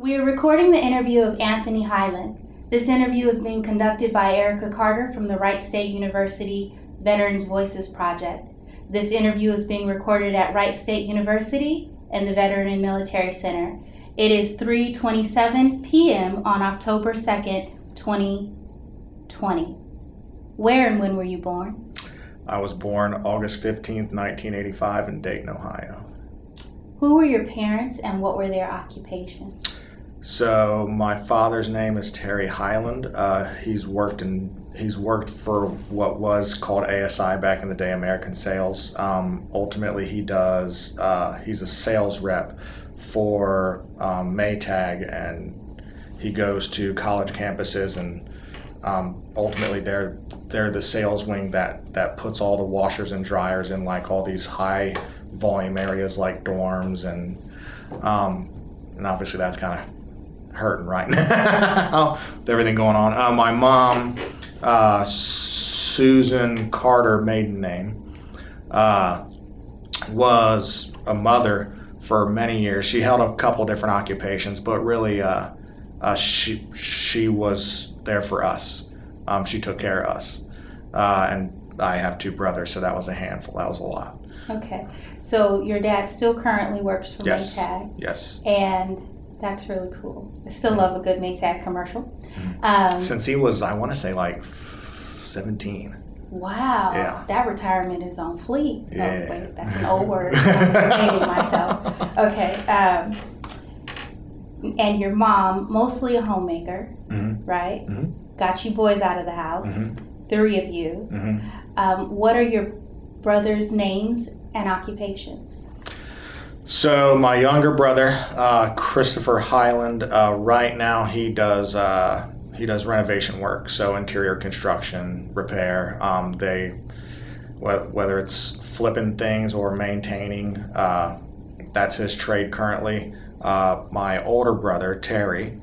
We are recording the interview of Anthony Heiland. This interview is being conducted by Ericka Carter from the Wright State University Veterans Voices Project. This interview is being recorded at Wright State University and the Veteran and Military Center. It is 3:27 p.m. on October 2nd, 2020. Where and when were you born? I was born August 15th, 1985 in Dayton, Ohio. Who were your parents and what were their occupations? So my father's name is Anthony Heiland. He's worked for what was called ASI back in the day, American Sales. Ultimately, he's a sales rep for Maytag, and he goes to college campuses, and ultimately they're the sales wing that puts all the washers and dryers in like all these high volume areas like dorms, and obviously that's kind of hurting right now with everything going on. My mom, Susan Carter, maiden name, was a mother for many years. She held a couple different occupations, but really she was there for us. She took care of us. And I have two brothers, so that was a handful. That was a lot. Okay. So your dad still currently works for Maytag? Yes. And that's really cool. I still love a good Maytag commercial. Since he was, I want to say, like 17. Wow. Yeah. That retirement is on fleek. Yeah. Oh, wait, that's an old word. I'm dating myself. Okay. And your mom, mostly a homemaker, right? Mm-hmm. Got you boys out of the house. Mm-hmm. 3 of you. Mm-hmm. What are your brothers' names and occupations? So my younger brother, Christopher Heiland, right now he does renovation work, so interior construction, repair. Whether it's flipping things or maintaining, that's his trade currently. My older brother, Terry,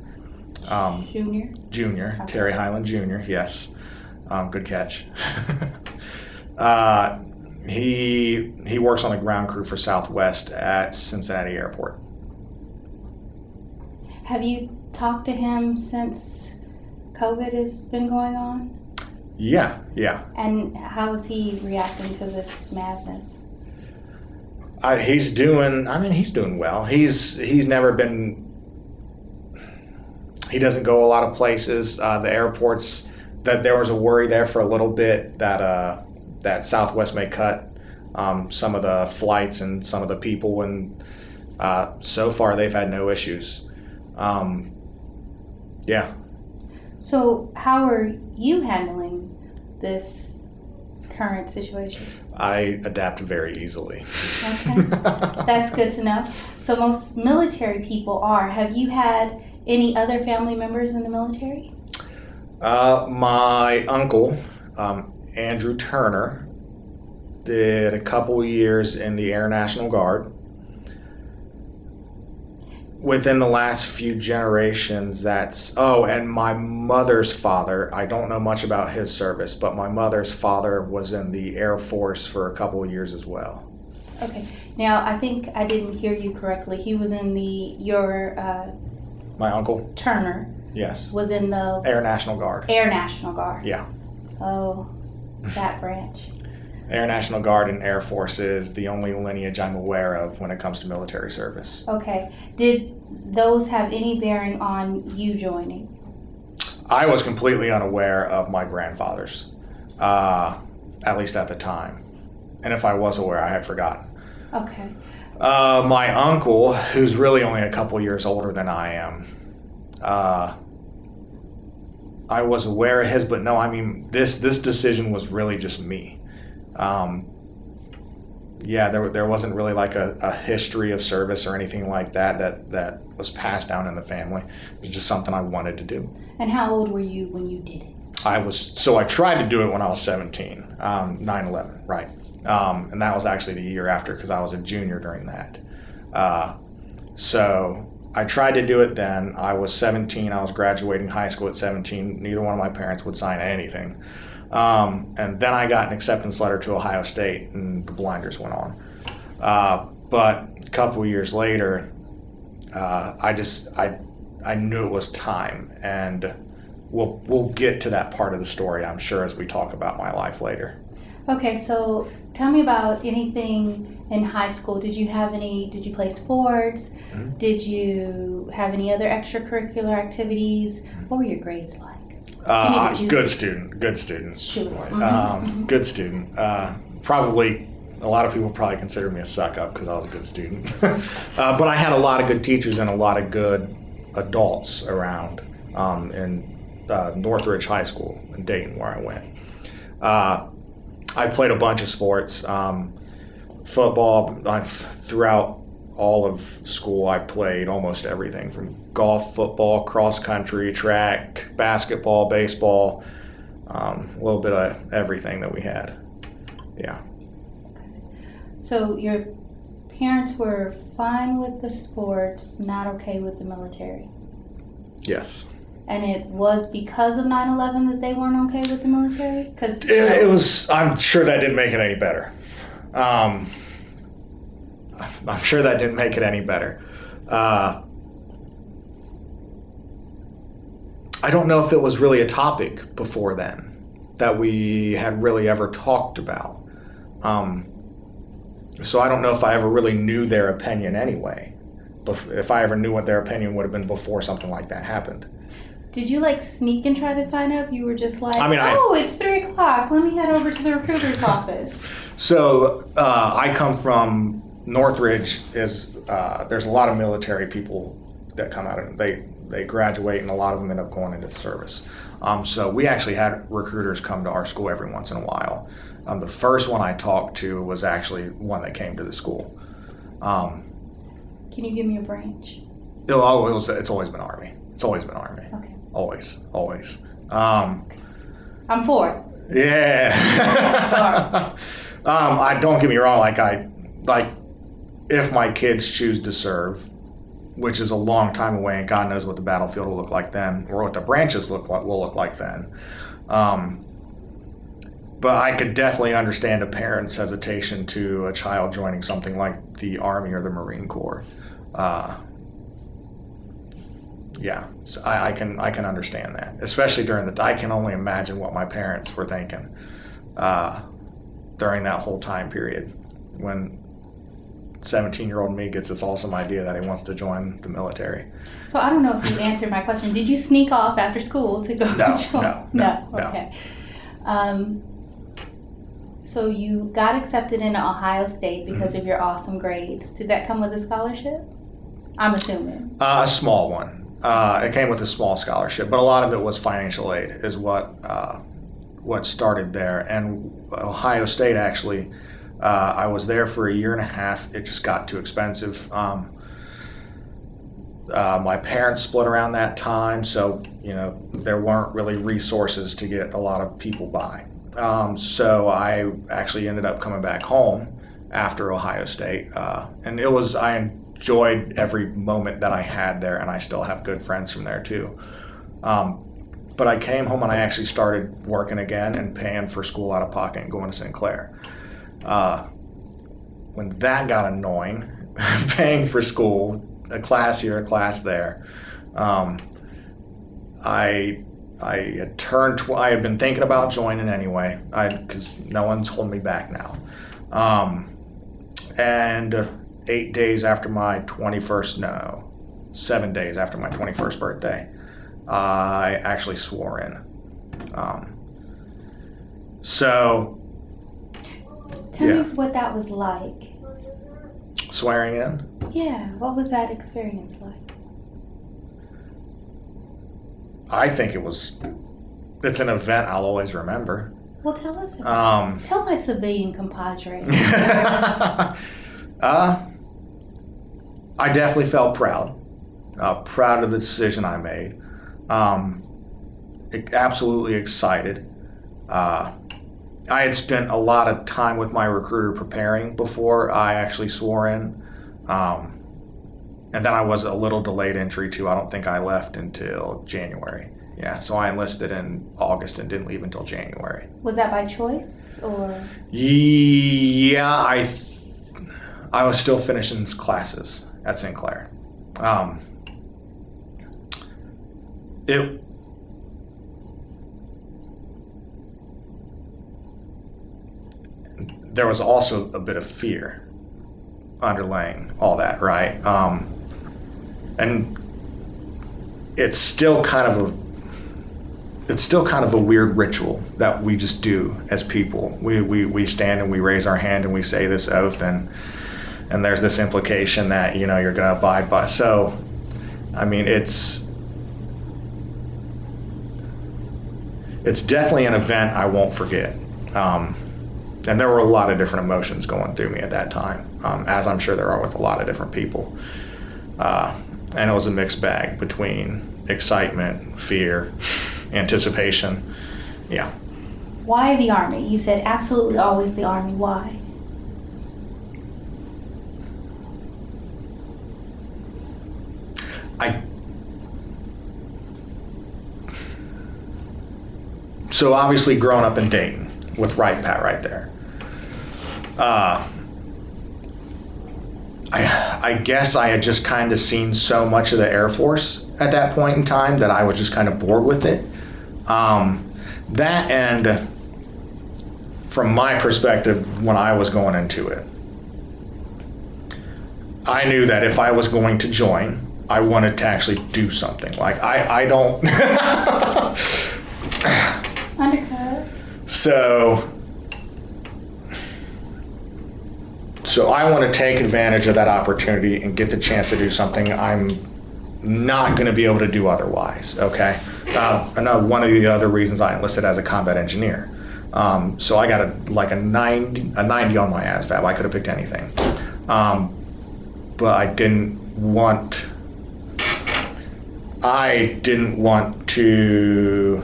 Junior, okay. Terry Heiland Jr. Yes, good catch. He works on the ground crew for Southwest at Cincinnati Airport. Have you talked to him since COVID has been going on? Yeah. And how is he reacting to this madness? He's doing well. He's never been. He doesn't go a lot of places. The airports, that there was a worry there for a little bit that Southwest may cut some of the flights and some of the people, and so far they've had no issues. Yeah. So how are you handling this current situation? I adapt very easily. Okay, that's good to know. So most military people are. Have you had any other family members in the military? My uncle, Andrew Turner, did a couple years in the Air National Guard. Within the last few generations, and my mother's father, I don't know much about his service, but my mother's father was in the Air Force for a couple of years as well. Okay. Now, I think I didn't hear you correctly. He was in my uncle? Turner. Yes. Was in the Air National Guard. Air National Guard. Yeah. Oh, that branch. Air National Guard and Air Force is the only lineage I'm aware of when it comes to military service. Okay. Did those have any bearing on you joining? I was completely unaware of my grandfathers, at least at the time. And if I was aware, I had forgotten. Okay. My uncle, who's really only a couple years older than I am, I was aware of his, but no, I mean, this decision was really just me. There wasn't really like a history of service or anything like that was passed down in the family. It was just something I wanted to do. And how old were you when you did it? I tried to do it when I was 17, 9/11, right. And that was actually the year after, because I was a junior during that. So I tried to do it then. I was 17. I was graduating high school at 17. Neither one of my parents would sign anything. And then I got an acceptance letter to Ohio State, and the blinders went on. But a couple of years later, I I knew it was time, and we'll get to that part of the story, I'm sure, as we talk about my life later. Okay, so tell me about anything in high school. Did you play sports? Mm-hmm. Did you have any other extracurricular activities? What were your grades like? Good student. Sure. Good student. Probably, a lot of people probably consider me a suck-up because I was a good student. But I had a lot of good teachers and a lot of good adults around in Northridge High School in Dayton, where I went. I played a bunch of sports. Football, throughout all of school, I played almost everything from golf, football, cross country, track, basketball, baseball, a little bit of everything that we had. Yeah. So your parents were fine with the sports, not okay with the military? Yes. And it was because of 9/11 that they weren't okay with the military? Because it was. I'm sure that didn't make it any better. I'm sure that didn't make it any better. I don't know if it was really a topic before then that we had really ever talked about. So I don't know if I ever really knew their opinion anyway. If I ever knew what their opinion would have been before something like that happened. Did you sneak and try to sign up? You were just like, it's 3 o'clock. Let me head over to the recruiter's office. So I come from Northridge. There's a lot of military people that come out and they graduate, and a lot of them end up going into service. So we actually had recruiters come to our school every once in a while. The first one I talked to was actually one that came to the school. Can you give me a branch? It's always been Army. It's always been Army. Okay. Always. I'm for it. Yeah. Don't get me wrong. If my kids choose to serve, which is a long time away, and God knows what the battlefield will look like then, or what the branches will look like then. But I could definitely understand a parent's hesitation to a child joining something like the Army or the Marine Corps. Yeah, so I can understand that, especially I can only imagine what my parents were thinking during that whole time period when 17-year-old me gets this awesome idea that he wants to join the military. So I don't know if you answered my question. Did you sneak off after school to go join? No. Okay. So you got accepted into Ohio State because of your awesome grades. Did that come with a scholarship? I'm assuming. A small one. It came with a small scholarship, but a lot of it was financial aid is what started there. And Ohio State, actually, I was there for a year and a half. It just got too expensive. My parents split around that time, so there weren't really resources to get a lot of people by. So I actually ended up coming back home after Ohio State, and I enjoyed every moment that I had there, and I still have good friends from there too. But I came home and I actually started working again and paying for school out of pocket and going to St. Clair. When that got annoying, paying for school, a class here, a class there, I had been thinking about joining anyway, because no one's holding me back now. And 7 days after my 21st birthday, I actually swore in. Tell me what that was like. Swearing in? Yeah, what was that experience like? I think it's an event I'll always remember. Well, tell us about it. Tell my civilian compadre. I definitely felt proud. Proud of the decision I made. Absolutely excited. I had spent a lot of time with my recruiter preparing before I actually swore in. And then I was a little delayed entry too. I don't think I left until January. Yeah, so I enlisted in August and didn't leave until January. Was that by choice or? Yeah, I was still finishing classes at St. Clair. there was also a bit of fear underlying all that, right? And it's still kind of a weird ritual that we just do as people. We stand and we raise our hand and we say this oath, and there's this implication that, you know, you're going to abide by. So, I mean, it's definitely an event I won't forget. And there were a lot of different emotions going through me at that time, as I'm sure there are with a lot of different people. And it was a mixed bag between excitement, fear, anticipation. Yeah. Why the Army? You said absolutely always the Army. Why? So obviously growing up in Dayton with Wright Pat right there. I guess I had just kind of seen so much of the Air Force at that point in time that I was just kind of bored with it. That, and from my perspective, when I was going into it, I knew that if I was going to join, I wanted to actually do something. Like, I don't... Undercut. So I want to take advantage of that opportunity and get the chance to do something I'm not going to be able to do otherwise, okay? Another one of the other reasons I enlisted as a combat engineer. So I got a 90 on my ASVAB. I could have picked anything. But I didn't want to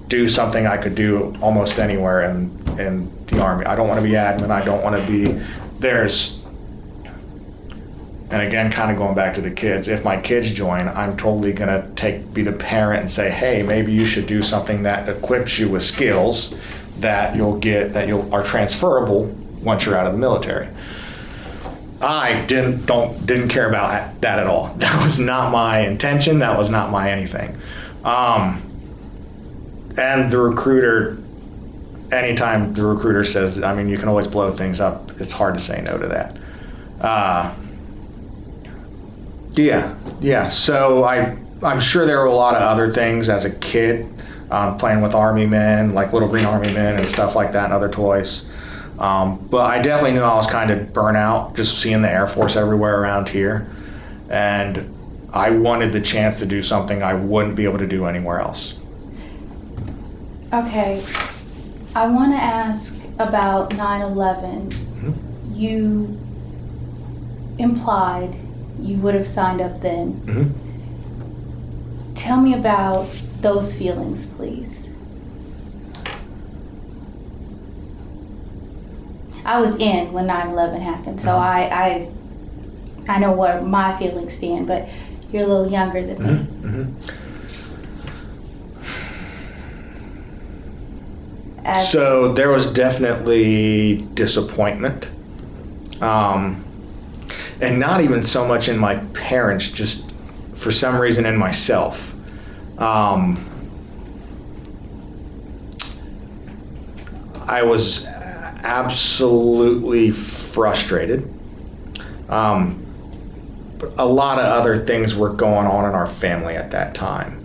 do something I could do almost anywhere in the Army. I don't want to be admin. I don't want to be, and again, kind of going back to the kids, if my kids join, I'm totally going to be the parent and say, hey, maybe you should do something that equips you with skills that are transferable once you're out of the military. I didn't care about that at all. That was not my intention. That was not my anything. And the recruiter, anytime the recruiter says, I mean, you can always blow things up, it's hard to say no to that. Yeah. So I'm sure there were a lot of other things as a kid, playing with Army men, like little green Army men and stuff like that, and other toys. But I definitely knew I was kind of burnt out just seeing the Air Force everywhere around here. And I wanted the chance to do something I wouldn't be able to do anywhere else. Okay. I want to ask about 9/11. Mm-hmm. You implied you would have signed up then. Mm-hmm. Tell me about those feelings, please. I was in when 9/11 happened, so I know where my feelings stand, but you're a little younger than me. Mm-hmm. So there was definitely disappointment. And not even so much in my parents, just for some reason in myself. I was absolutely frustrated. But a lot of other things were going on in our family at that time.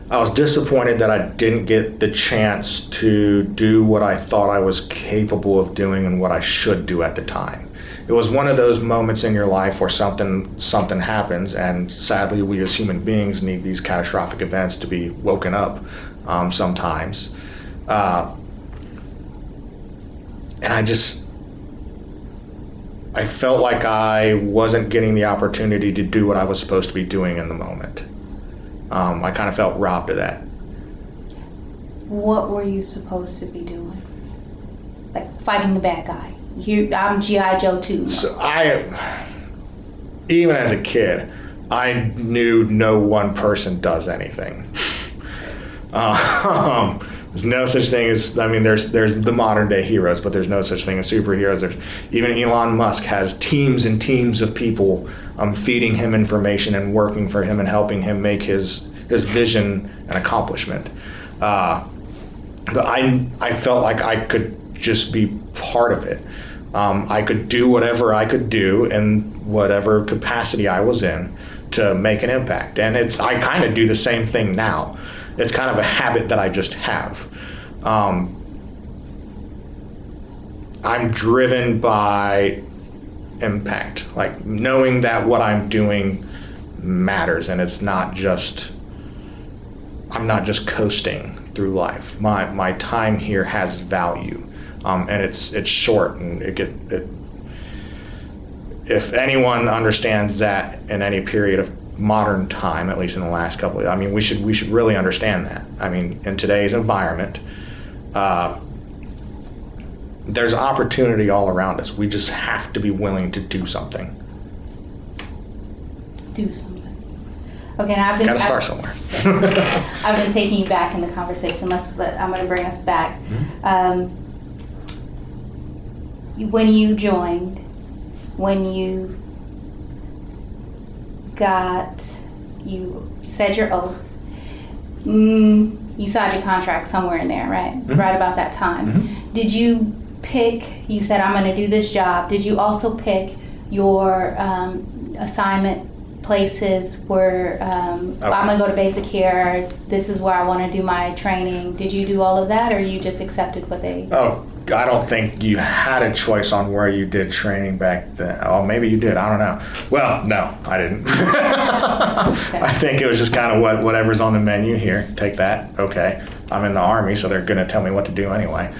I was disappointed that I didn't get the chance to do what I thought I was capable of doing and what I should do at the time. It was one of those moments in your life where something happens, and sadly we as human beings need these catastrophic events to be woken up sometimes. And I felt like I wasn't getting the opportunity to do what I was supposed to be doing in the moment. I kind of felt robbed of that. What were you supposed to be doing? Like fighting the bad guy? I'm G.I. Joe too. So even as a kid, I knew no one person does anything. There's no such thing as, I mean, there's the modern day heroes, but there's no such thing as superheroes. There's even Elon Musk has teams and teams of people feeding him information and working for him and helping him make his vision an accomplishment. But I felt like I could just be part of it. I could do whatever I could do in whatever capacity I was in to make an impact. And I kind of do the same thing now. It's kind of a habit that I just have. I'm driven by impact, like knowing that what I'm doing matters, and it's not just, I'm not just coasting through life. My time here has value, and it's short, and if anyone understands that in any period of modern time, at least in the last couple of, I mean, we should really understand that. I mean, in today's environment, there's opportunity all around us. We just have to be willing to do something. Do something. Okay, now I've gotta start somewhere. Yes. I've been taking you back in the conversation. I'm going to bring us back. Mm-hmm. When you joined, when you said your oath, you signed your contract somewhere in there, right? Mm-hmm. Right about that time. Mm-hmm. Did you pick, you said, I'm going to do this job. Did you also pick your assignment places where I'm going to go to basic here, this is where I want to do my training? Did you do all of that, or you just accepted what they... Oh, I don't think you had a choice on where you did training back then. Oh, maybe you did. I don't know. Well, no, I didn't. Okay. I think it was just kind of whatever's on the menu here. Take that. Okay. I'm in the Army, so they're going to tell me what to do anyway.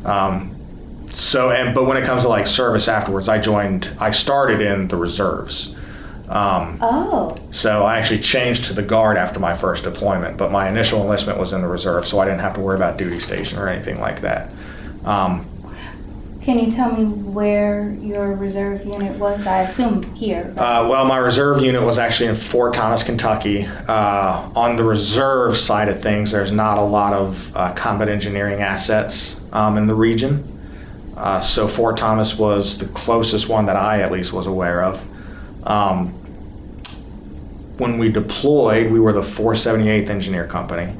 But when it comes to like service afterwards, I started in the reserves. So I actually changed to the Guard after my first deployment, but my initial enlistment was in the reserve, so I didn't have to worry about duty station or anything like that. Can you tell me where your reserve unit was? I assume here. Well, my reserve unit was actually in Fort Thomas, Kentucky. On the reserve side of things, there's not a lot of combat engineering assets in the region. So Fort Thomas was the closest one that I at least was aware of. When we deployed, we were the 478th Engineer Company.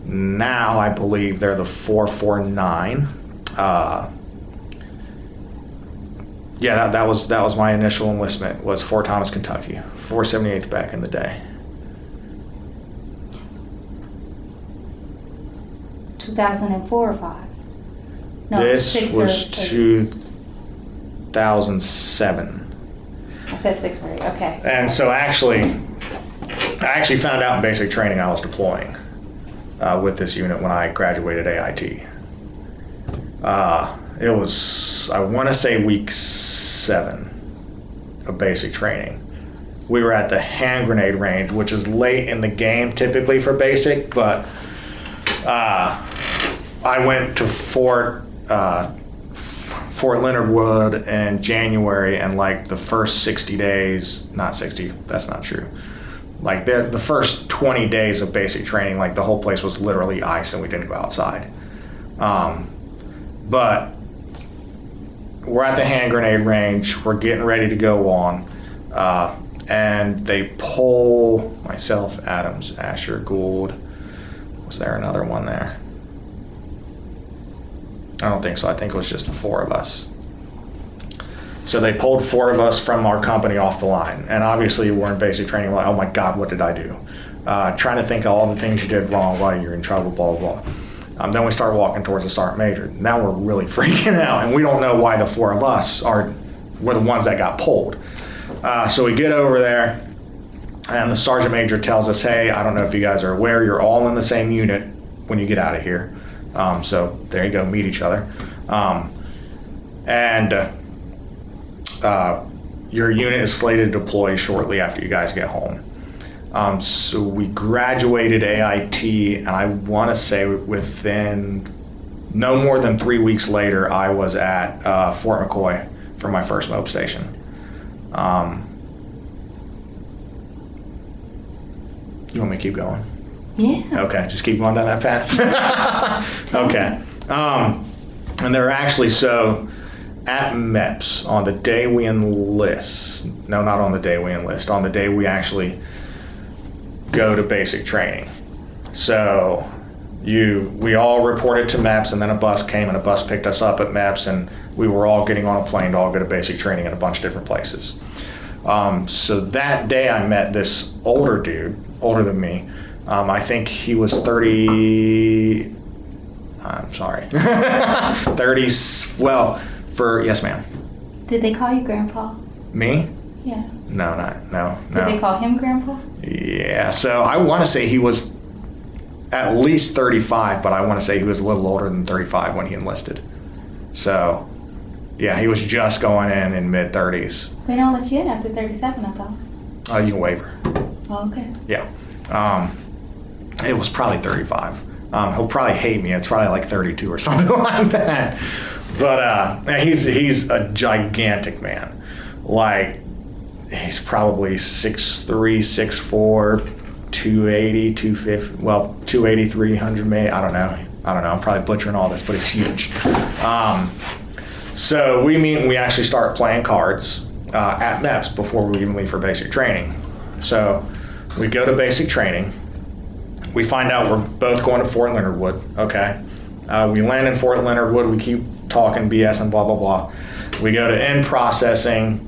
Now I believe they're the 449. That was my initial enlistment, was Fort Thomas, Kentucky. 478th back in the day. 2004 or 5? No, this 6 was or 2007. I said 6 or 8. Okay. And so I actually found out in basic training I was deploying with this unit when I graduated AIT. It was, I want to say, week 7 of basic training. We were at the hand grenade range, which is late in the game typically for basic, but I went to Fort Leonard Wood in January, and like the first 60 days, not 60, that's not true. Like the first 20 days of basic training, like the whole place was literally ice and we didn't go outside. But we're at the hand grenade range, we're getting ready to go on, and they pull myself, Adams, Asher, Gould. Was there another one there? I don't think so. I think it was just the 4 of us. So they pulled 4 of us from our company off the line. And obviously we're in basic training, like, oh my God, what did I do? Trying to think of all the things you did wrong, why you're in trouble, blah, blah, blah. Then we start walking towards the sergeant major. Now we're really freaking out, and we don't know why the 4 of us were the ones that got pulled. So we get over there, and the sergeant major tells us, hey, I don't know if you guys are aware, you're all in the same unit when you get out of here. So there you go, meet each other. Your unit is slated to deploy shortly after you guys get home. So we graduated AIT, and I want to say within no more than 3 weeks later, I was at Fort McCoy for my first MOB station. You want me to keep going? Yeah. Okay, just keep going down that path. Okay. And they're actually, so at MEPS, on the day we enlist, no, not on the day we enlist, on the day we actually go to basic training. So we all reported to MEPS, and then a bus came and a bus picked us up at MEPS, and we were all getting on a plane to all go to basic training in a bunch of different places. So that day I met this older dude, older than me. I think he was 30, I'm sorry, 30, well, yes ma'am. Did they call you Grandpa? Me? Yeah. No. Did they call him Grandpa? Yeah, so I want to say he was at least 35, but I want to say he was a little older than 35 when he enlisted. So, yeah, he was just going in mid-30s. They don't let you in after 37, I thought. Oh, you can waiver. Oh, okay. Yeah. It was probably 35. He'll probably hate me. It's probably like 32 or something like that. But he's a gigantic man. Like, he's probably 6'3", 6'4", 280, 250, well, 280, 300 maybe. I don't know. I'm probably butchering all this, but he's huge. So we meet and we actually start playing cards at MEPS before we even leave for basic training. So we go to basic training. We find out we're both going to Fort Leonard Wood, okay? We land in Fort Leonard Wood. We keep talking BS and blah, blah, blah. We go to in processing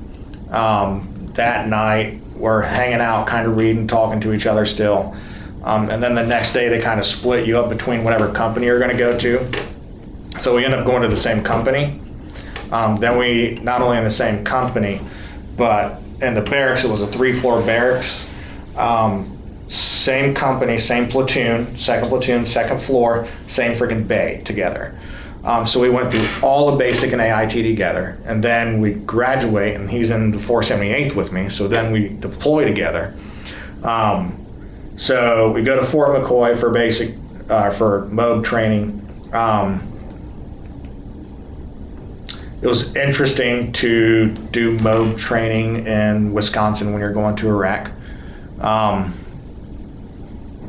that night. We're hanging out, kind of reading, talking to each other still. And then the next day, they kind of split you up between whatever company you're going to go to. So we end up going to the same company. Then we, not only in the same company, but in the barracks, it was a 3-floor barracks. Same company, same platoon, second floor, same freaking bay together. So we went through all the basic and AIT together, and then we graduate, and he's in the 478th with me, so then we deploy together. So we go to Fort McCoy for basic, for MOB training. It was interesting to do MOB training in Wisconsin when you're going to Iraq.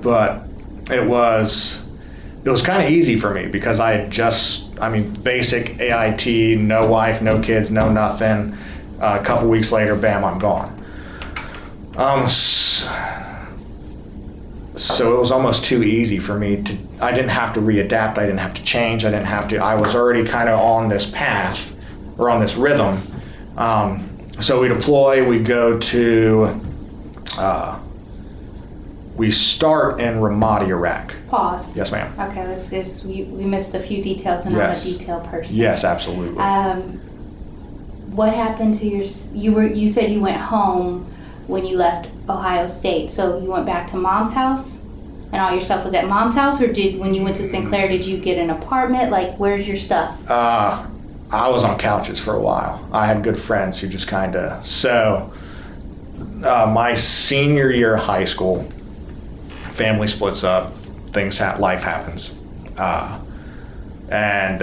But it was kind of easy for me because I had basic AIT, no wife, no kids, no nothing. A couple weeks later, bam, I'm gone. So it was almost too easy for me I didn't have to readapt, I didn't have to change, I was already kind of on this path, or on this rhythm. So we deploy, we go to, we start in Ramadi, Iraq. Pause. Yes, ma'am. Okay, let's just, we missed a few details, and Yes. I'm a detail person. Yes, absolutely. What happened to you said you went home when you left Ohio State, so you went back to mom's house? And all your stuff was at mom's house, or when you went to Sinclair, did you get an apartment? Like, where's your stuff? I was on couches for a while. I had good friends who just kind of, my senior year of high school, family splits up, life happens. And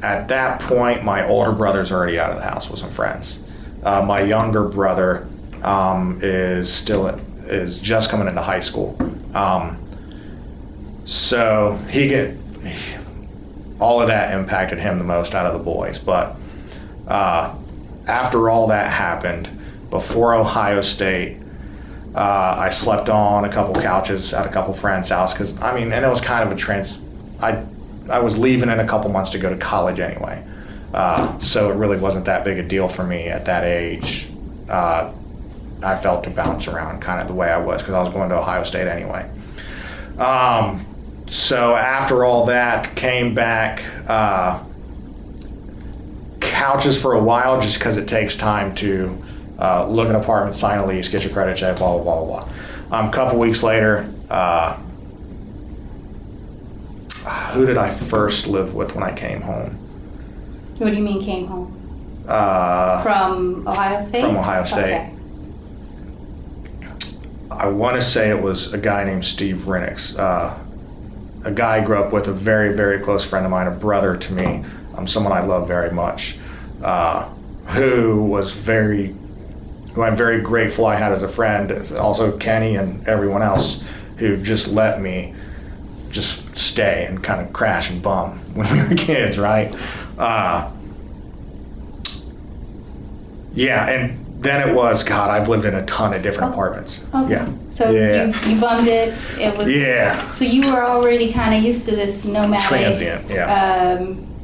at that point, my older brother's already out of the house with some friends. My younger brother is just coming into high school. So all of that impacted him the most out of the boys. But after all that happened, before Ohio State, I slept on a couple couches at a couple friends' house and it was kind of I was leaving in a couple months to go to college anyway. So it really wasn't that big a deal for me at that age. I felt to bounce around kind of the way I was because I was going to Ohio State anyway. So after all that, came back, couches for a while just because it takes time to look at an apartment, sign a lease, get your credit check, blah, blah, blah, blah. A couple weeks later, who did I first live with when I came home? What do you mean came home? From Ohio State? From Ohio State. Okay. I want to say it was a guy named Steve Renix, a guy I grew up with, a very, very close friend of mine, a brother to me, someone I love very much, who I'm very grateful I had as a friend, also Kenny and everyone else, who just let me just stay and kind of crash and bum when we were kids, right? Yeah, and then it was, God, I've lived in a ton of different apartments. Okay. Yeah. So you bummed it. It was. Yeah. So you were already kind of used to this nomadic. Transient.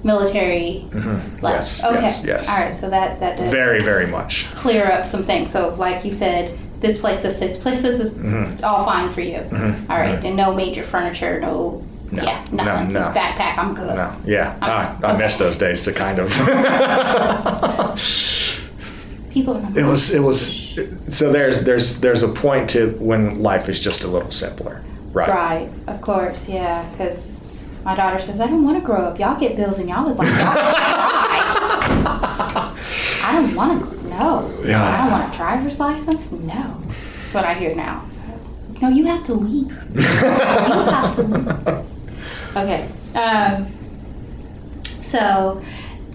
Military life. Yes. Okay. Yes. All right. So that does very, very much clear up some things. So like you said, this place was all fine for you. All right, and no major furniture, nothing. No. Backpack, I'm good. No. Yeah. I miss those days to kind of. People. It was. So there's a point to when life is just a little simpler, right? Right. Of course. Yeah. Because my daughter says, I don't want to grow up. Y'all get bills and y'all look like y'all can drive. I don't want to. No. Yeah. I don't want a driver's license. No. That's what I hear now. So, no, you have to leave. You have to leave. Okay. So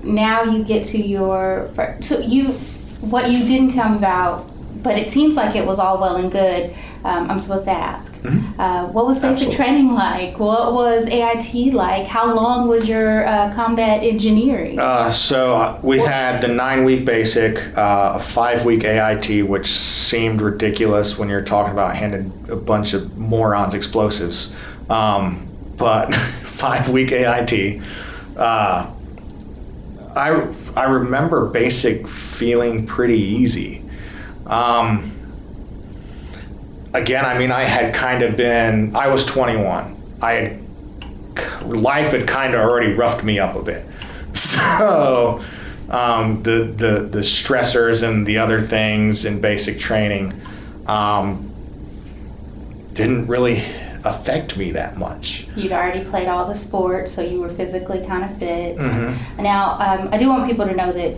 now you get to your. What you didn't tell me about, but it seems like it was all well and good. I'm supposed to ask. What was basic training like? What was AIT like? How long was your combat engineering? So we had the 9-week basic, a 5-week AIT, which seemed ridiculous when you're talking about handing a bunch of morons explosives. But 5-week AIT. I remember basic feeling pretty easy. Again, I mean, I was 21. Life had kind of already roughed me up a bit. So the stressors and the other things in basic training didn't really affect me that much. You'd already played all the sports, so you were physically kind of fit. Now, I do want people to know that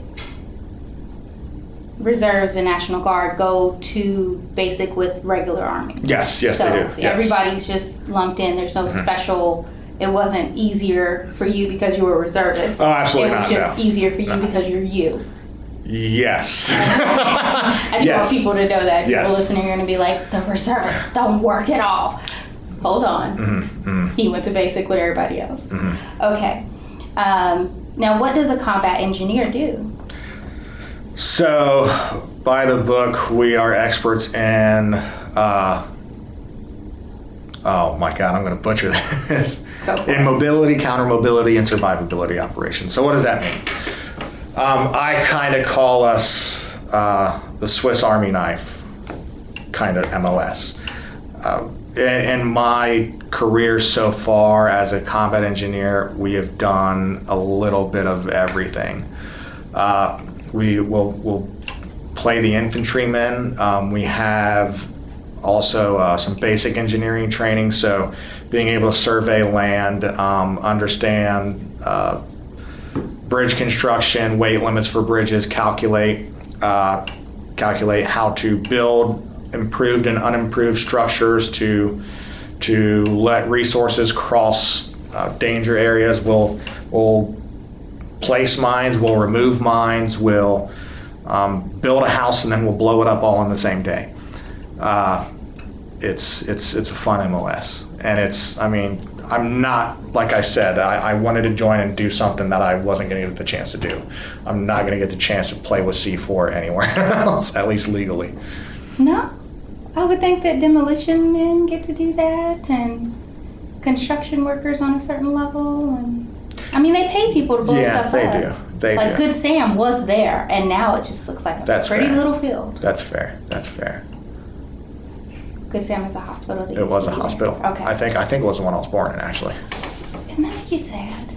reserves and National Guard go to basic with regular Army. Yes, so they do. Yes. Everybody's just lumped in. There's no special. It wasn't easier for you because you were a reservist. Oh, absolutely not. It was just easier for you because you're you. Yes. I do want people to know that. People listening are going to be like, the reservists don't work at all. Hold on. He went to basic with everybody else. Okay. Now, what does a combat engineer do? So, by the book, we are experts in, oh my God, I'm going to butcher this. In mobility, counter-mobility, and survivability operations. So what does that mean? I kind of call us the Swiss Army knife kind of MOS. In my career so far as a combat engineer, we have done a little bit of everything. We will play the infantrymen. We have also some basic engineering training, so being able to survey land, understand bridge construction, weight limits for bridges, calculate how to build improved and unimproved structures to let resources cross danger areas. We'll place mines, we'll remove mines, we'll build a house, and then we'll blow it up all in the same day. It's a fun MOS, and I'm not, like I said, I wanted to join and do something that I wasn't going to get the chance to do. I'm not going to get the chance to play with C4 anywhere else, at least legally. No, I would think that demolition men get to do that, and construction workers on a certain level, and they pay people to blow stuff up. Yeah, they do. Good Sam was there, and now it just looks like a pretty little field. That's fair. Good Sam is a hospital. It was a hospital. Okay. I think it was the one I was born in, actually. Isn't that make you sad?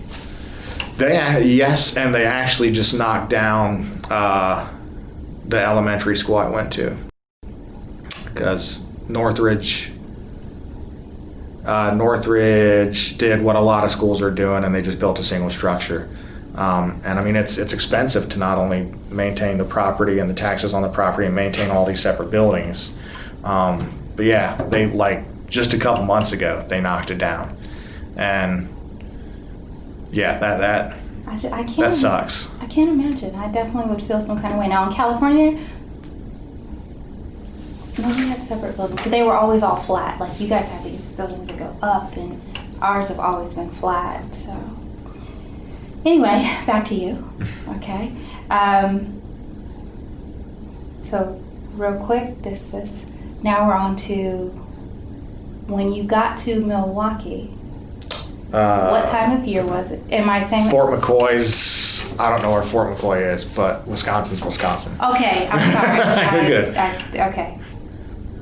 Yes, and they actually just knocked down the elementary school I went to, because Northridge did what a lot of schools are doing, and they just built a single structure. And it's expensive to not only maintain the property and the taxes on the property and maintain all these separate buildings. But yeah, they just a couple months ago they knocked it down, and yeah, that sucks. I can't imagine. I definitely would feel some kind of way. Now in California, No, we had separate buildings, but they were always all flat. Like you guys have these buildings that go up, and ours have always been flat. So anyway, back to you. Okay. So real quick, this. Now we're on to when you got to Milwaukee. What time of year was it? Am I saying Fort McCoy's? I don't know where Fort McCoy is, but Wisconsin's Wisconsin. Okay, I'm sorry. You're good. Okay.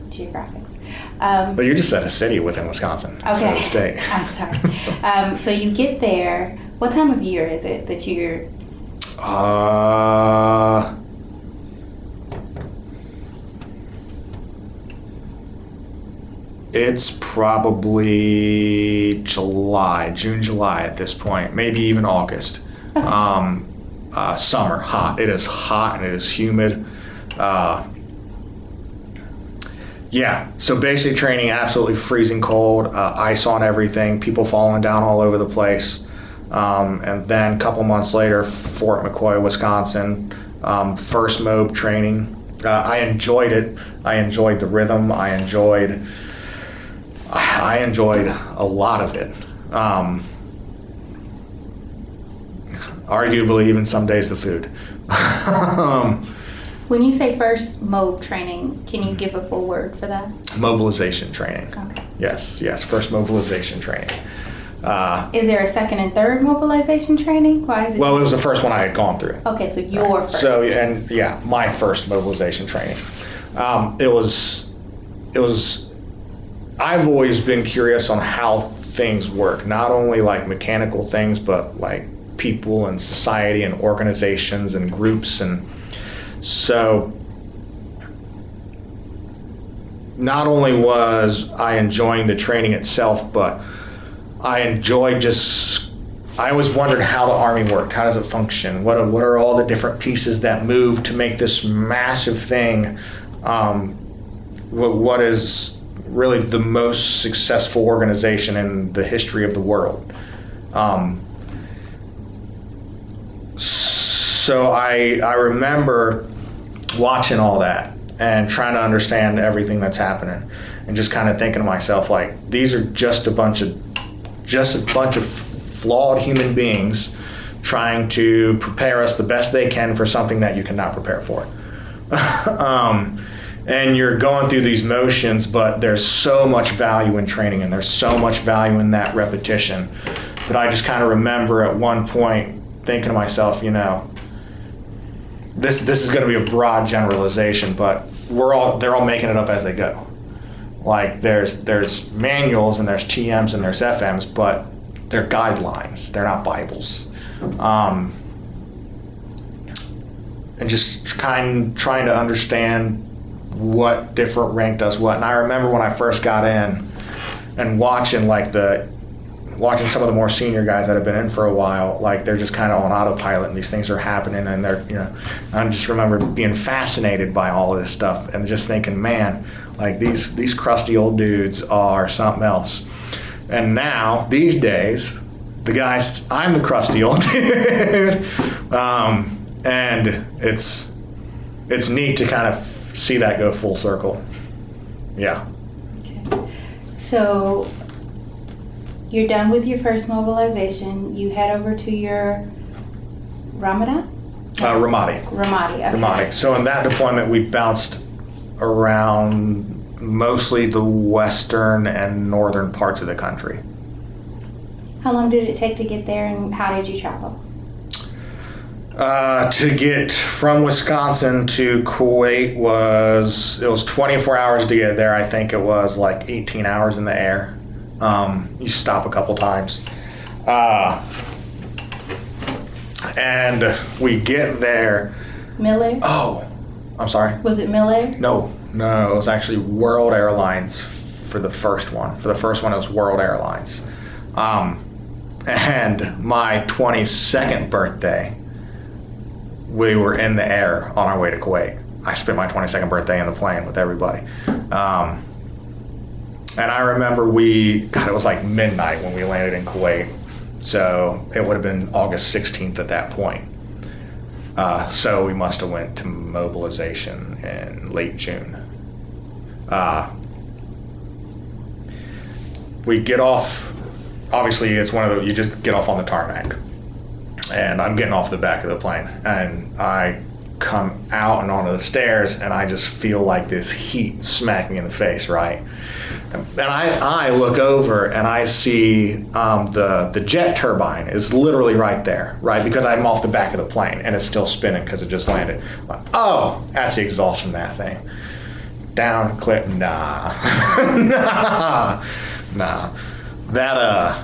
Geographics. But you just said a city within Wisconsin. Okay. Instead of a state. I'm sorry. So you get there. What time of year is it that you're? It's probably June, July at this point, maybe even August. Okay. Summer, hot. It is hot and it is humid. Yeah, so basic training, absolutely freezing cold, ice on everything, people falling down all over the place. And then a couple months later, Fort McCoy, Wisconsin, first MOB training. I enjoyed it. I enjoyed the rhythm. I enjoyed a lot of it. Arguably, even some days the food. When you say first MOB training, can you give a full word for that? Mobilization training. Okay. Yes, first mobilization training. Is there a second and third mobilization training? Why is it? Well, it was the first one I had gone through. Okay, so your first. So, and yeah, my first mobilization training. It was, I've always been curious on how things work, not only like mechanical things, but like people and society and organizations and groups. And so not only was I enjoying the training itself, but I always wondered how the Army worked. How does it function? What are all the different pieces that move to make this massive thing? What is really the most successful organization in the history of the world? So I remember watching all that and trying to understand everything that's happening, and just kind of thinking to myself, like, these are just a bunch of flawed human beings trying to prepare us the best they can for something that you cannot prepare for. And you're going through these motions, but there's so much value in training, and there's so much value in that repetition. But I just kind of remember at one point thinking to myself, this is going to be a broad generalization, but they're all making it up as they go. Like there's manuals and there's TMs and there's FMs, but they're guidelines. They're not Bibles. And just trying to understand what different rank does what. And I remember when I first got in and watching some of the more senior guys that have been in for a while, like they're just kind of on autopilot and these things are happening, and I just remember being fascinated by all of this stuff and just thinking, man, like these crusty old dudes are something else. And now, these days, I'm the crusty old dude. And it's neat to kind of see that go full circle. Yeah. Okay. So you're done with your first mobilization. You head over to your Ramadi. Okay. Ramadi. So in that deployment, we bounced around mostly the western and northern parts of the country. How long did it take to get there, and how did you travel? To get from Wisconsin to Kuwait was 24 hours to get there. I think it was like 18 hours in the air. You stop a couple times. And we get there. Miller? Oh, I'm sorry. Was it Miller? No, it was actually World Airlines for the first one. For the first one, it was World Airlines. And my 22nd birthday, we were in the air on our way to Kuwait. I spent my 22nd birthday in the plane with everybody. And I remember it was like midnight when we landed in Kuwait. So it would have been August 16th at that point. So we must have went to mobilization in late June. We get off, obviously it's one of the, you just get off on the tarmac. And I'm getting off the back of the plane. And I come out and onto the stairs, and I just feel like this heat smack me in the face, right? And I look over and I see the jet turbine is literally right there, right? Because I'm off the back of the plane and it's still spinning because it just landed. I'm like, oh, that's the exhaust from that thing. Down, clip, nah. nah. That,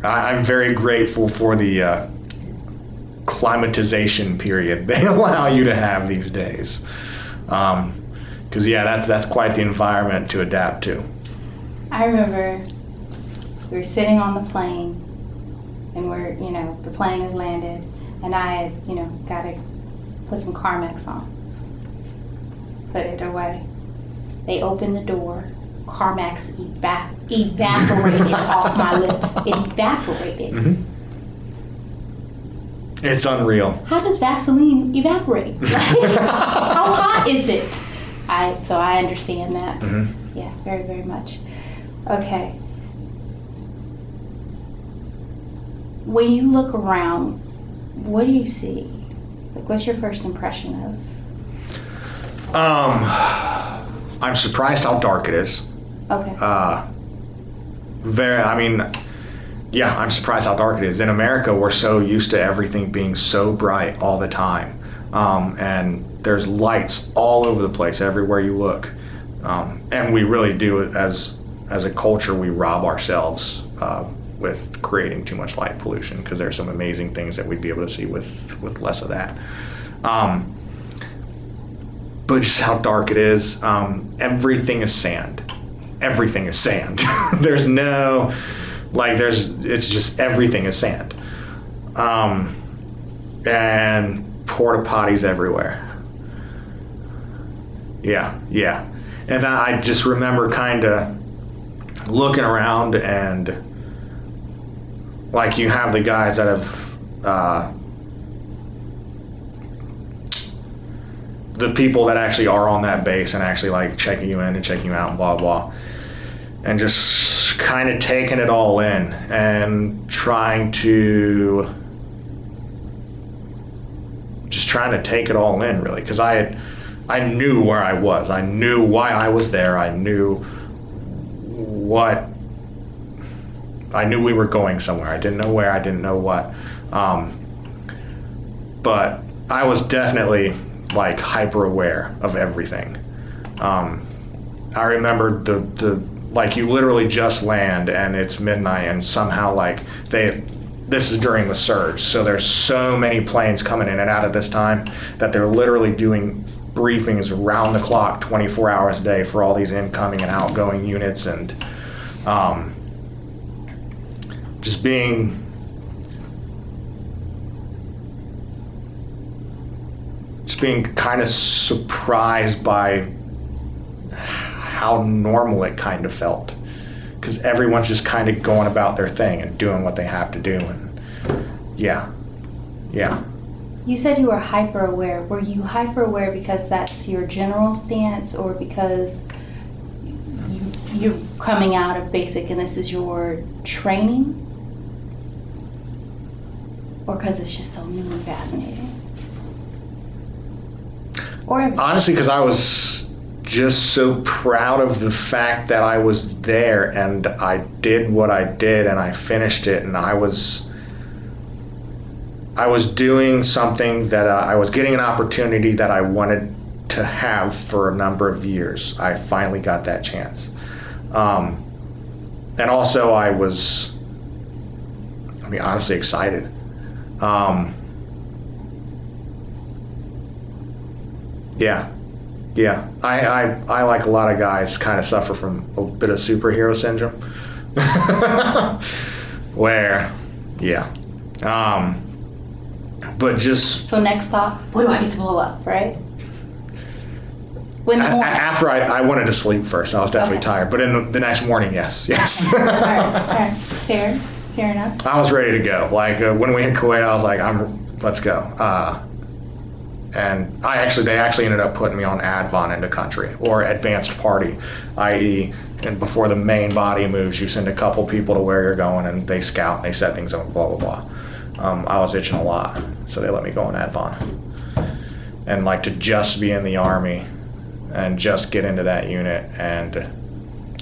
I'm very grateful for the climatization period they allow you to have these days. Because that's quite the environment to adapt to. I remember we were sitting on the plane, and the plane has landed, and I had, got to put some Carmex on, put it away. They opened the door. Carmex evaporated off my lips. It evaporated. Mm-hmm. It's unreal. How does Vaseline evaporate? How hot is it? So I understand that. Mm-hmm. Yeah, very, very much. Okay. When you look around, what do you see? Like, what's your first impression of? I'm surprised how dark it is. Okay. I'm surprised how dark it is. In America, we're so used to everything being so bright all the time. And there's lights all over the place, everywhere you look. And we really do, as a culture, we rob ourselves with creating too much light pollution, because there's some amazing things that we'd be able to see with less of that. But just how dark it is, everything is sand. Everything is sand. There's no, it's just everything is sand. And porta potties everywhere. Yeah. And then I just remember kind of looking around, and you have the guys that have, the people that actually are on that base and actually checking you in and checking you out and blah, blah. And just kind of taking it all in and trying to take it all in, really, because I knew where I was. I knew why I was there. I knew we were going somewhere. I didn't know where. I didn't know what. But I was definitely hyper aware of everything. I remember you literally just land and it's midnight, and somehow this is during the surge, so there's so many planes coming in and out at this time that they're literally doing briefings around the clock 24 hours a day for all these incoming and outgoing units, and just being kind of surprised by how normal it kind of felt, because everyone's just kind of going about their thing and doing what they have to do. And yeah. You said you were hyper aware. Were you hyper aware because that's your general stance, or because you're coming out of basic and this is your training, or because it's just so new and fascinating? Or honestly, because I was just so proud of the fact that I was there and I did what I did and I finished it, and I was doing something that I was getting an opportunity that I wanted to have for a number of years. I finally got that chance. And also I was, honestly excited. Yeah. I like a lot of guys, kind of suffer from a bit of superhero syndrome. Where, yeah. But just... So next thought, what do I get to blow up, right? After I wanted to sleep first. I was definitely tired. But in the next morning, yes. All right. Fair enough. I was ready to go. When we hit Kuwait, I was like, let's go. and they actually ended up putting me on ADVON into country, or advanced party, i.e., and before the main body moves, you send a couple people to where you're going, and they scout and they set things up, blah, blah, blah. I was itching a lot, so they let me go on ADVON. And like to just be in the Army and just get into that unit, and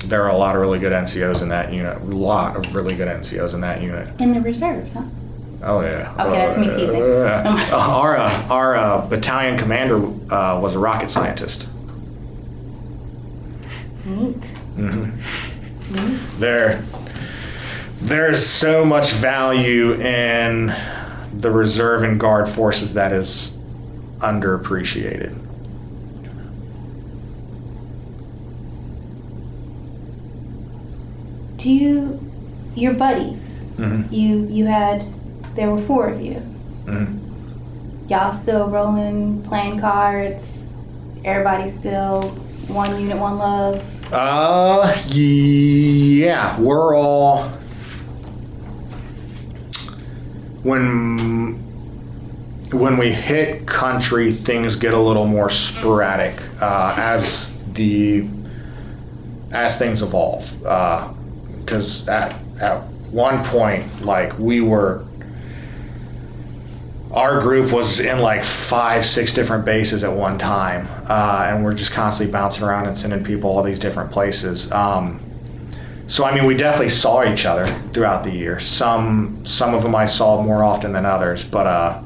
there are a lot of really good NCOs in that unit, In the reserves, huh? Oh, yeah. Okay, that's me teasing. Our battalion commander was a rocket scientist. Neat. Mm-hmm. There's so much value in the reserve and guard forces that is underappreciated. Your buddies, Mm-hmm. there were 4 of you. Mm-hmm. Y'all still rolling, playing cards, everybody still one unit, one love? Yeah, we're all, when we hit country, things get a little more sporadic as things evolve. Because at one point, like our group was in like 5-6 different bases at one time, and we're just constantly bouncing around and sending people all these different places. So I mean, we definitely saw each other throughout the year. Some of them I saw more often than others, but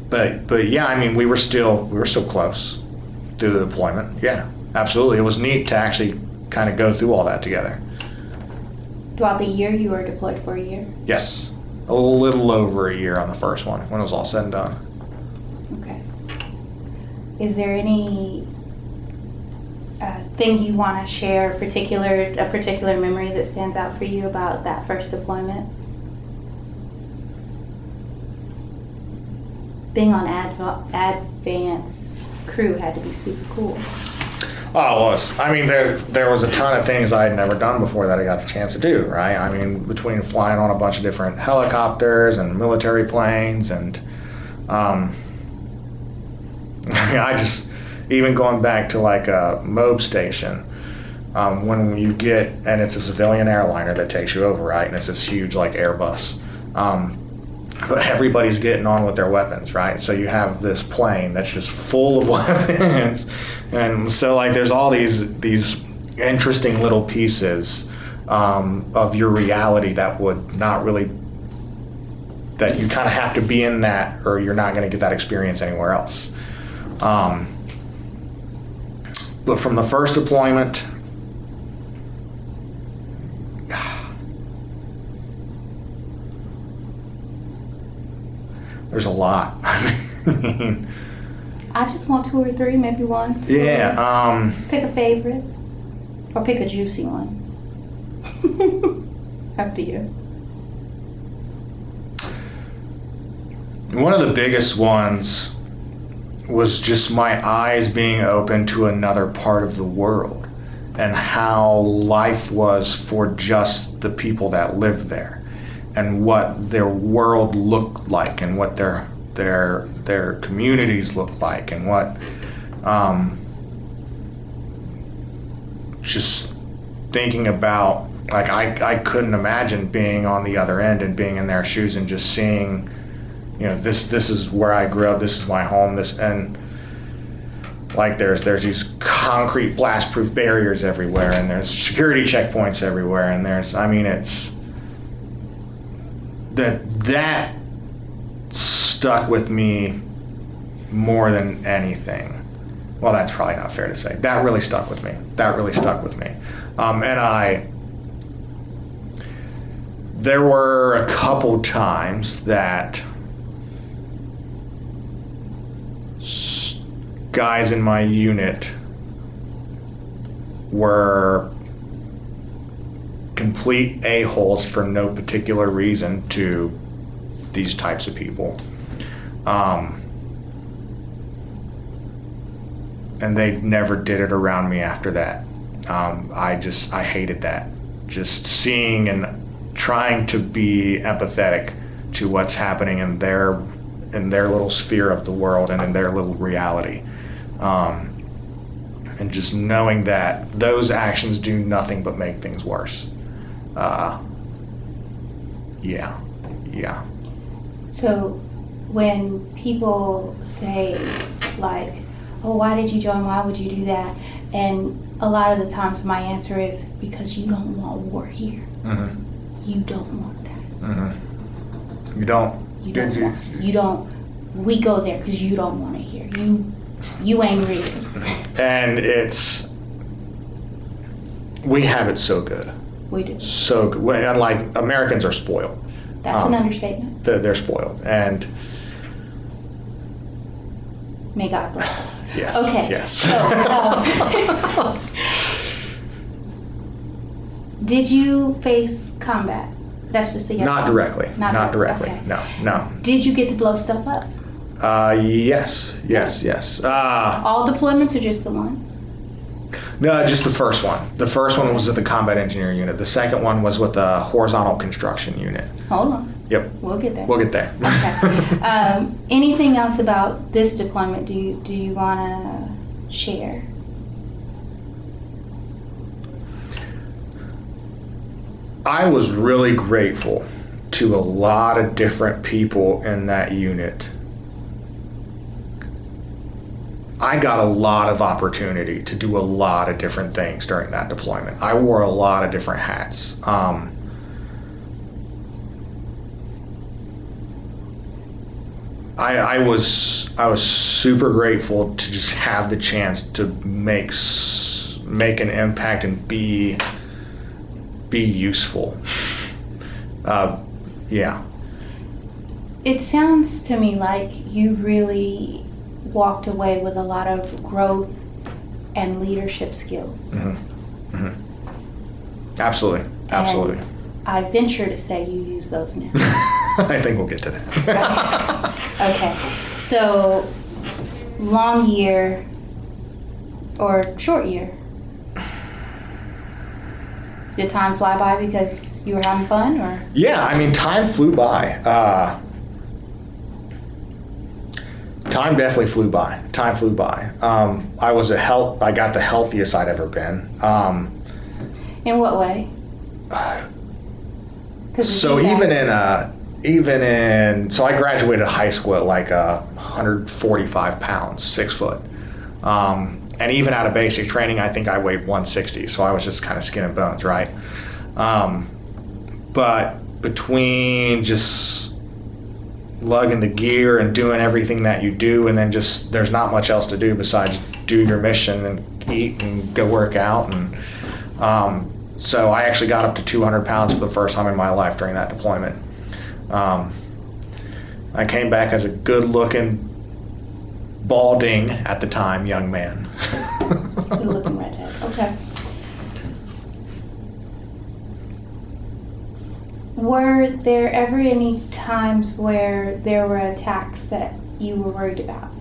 yeah, I mean, we were still close through the deployment. Yeah, absolutely. It was neat to actually kind of go through all that together. Throughout the year, you were deployed for a year? Yes, a little over a year on the first one when it was all said and done. Okay. Is there any thing you want to share, a particular memory that stands out for you about that first deployment? Being on advance crew had to be super cool. Oh, it was. I mean, there was a ton of things I had never done before that I got the chance to do, right? I mean, between flying on a bunch of different helicopters and military planes, and I just, even going back to like a MOB station, when you get, and it's a civilian airliner that takes you over, right? And it's this huge like Airbus. But everybody's getting on with their weapons, right? So you have this plane that's just full of weapons. And so like there's all these interesting little pieces of your reality that would not really, that you kind of have to be in that, or you're not going to get that experience anywhere else. But from the first deployment, there's a lot. I mean, I just want 2 or 3, maybe 1. So yeah. Pick a favorite, or pick a juicy one. Up to you. One of the biggest ones was just my eyes being open to another part of the world and how life was for just the people that lived there, and what their world looked like, and what their communities looked like, and what just thinking about, like, I couldn't imagine being on the other end and being in their shoes and just seeing, you know, this is where I grew up, this is my home, and like there's these concrete blast-proof barriers everywhere, and there's security checkpoints everywhere, and it's that stuck with me more than anything. Well, that's probably not fair to say. That really stuck with me. There were a couple times that guys in my unit were complete a-holes for no particular reason to these types of people. And they never did it around me after that. I hated that. Just seeing and trying to be empathetic to what's happening in their in their little sphere of the world and in their little reality. And just knowing that those actions do nothing but make things worse. Yeah. So when people say, like, oh, why did you join? Why would you do that? And a lot of the times my answer is because you don't want war here. Mm-hmm. You don't want that. Mm-hmm. You don't. You don't. We go there because you don't want it here. You ain't ready. And we have it so good. We do. So good. And like, Americans are spoiled. That's an understatement. They're spoiled. And may God bless us. yes. Okay. Yes. So, did you face combat? That's just a yes. Not directly. Not directly. Okay. No. Did you get to blow stuff up? Yes. All deployments or just the one? No, just the first one. The first one was with the combat engineer unit. The second one was with the horizontal construction unit. Hold on. Yep. We'll get there. Okay. Anything else about this deployment do you want to share? I was really grateful to a lot of different people in that unit. I got a lot of opportunity to do a lot of different things during that deployment. I wore a lot of different hats. I was super grateful to just have the chance to make an impact and be useful. Yeah. It sounds to me like you really walked away with a lot of growth and leadership skills. Mm-hmm. Mm-hmm. Absolutely. And I venture to say you use those now. I think we'll get to that. Okay. So, long year or short year? Did time fly by because you were having fun, or? Yeah, I mean, time flew by. Time definitely flew by. I got the healthiest I'd ever been. In what way? So so I graduated high school at like 145 pounds, 6 foot. And even out of basic training, I think I weighed 160. So I was just kind of skin and bones, right? But between just lugging the gear and doing everything that you do, and then just there's not much else to do besides do your mission and eat and go work out. And so I actually got up to 200 pounds for the first time in my life during that deployment. I came back as a good-looking, balding at the time young man. Good-looking redhead. Okay. Were there ever any times where there were attacks that you were worried about,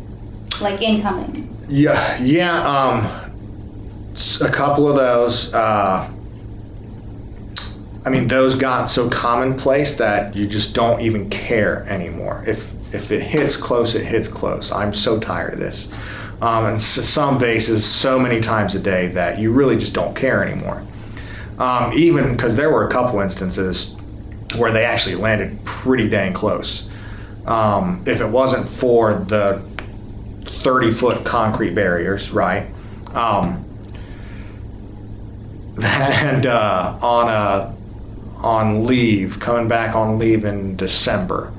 like incoming? Yeah. A couple of those. I mean, those got so commonplace that you just don't even care anymore. If it hits close, it hits close. I'm so tired of this. And some bases so many times a day that you really just don't care anymore. Even because there were a couple instances where they actually landed pretty dang close. If it wasn't for the 30-foot concrete barriers, right? And on leave, coming back on leave in December,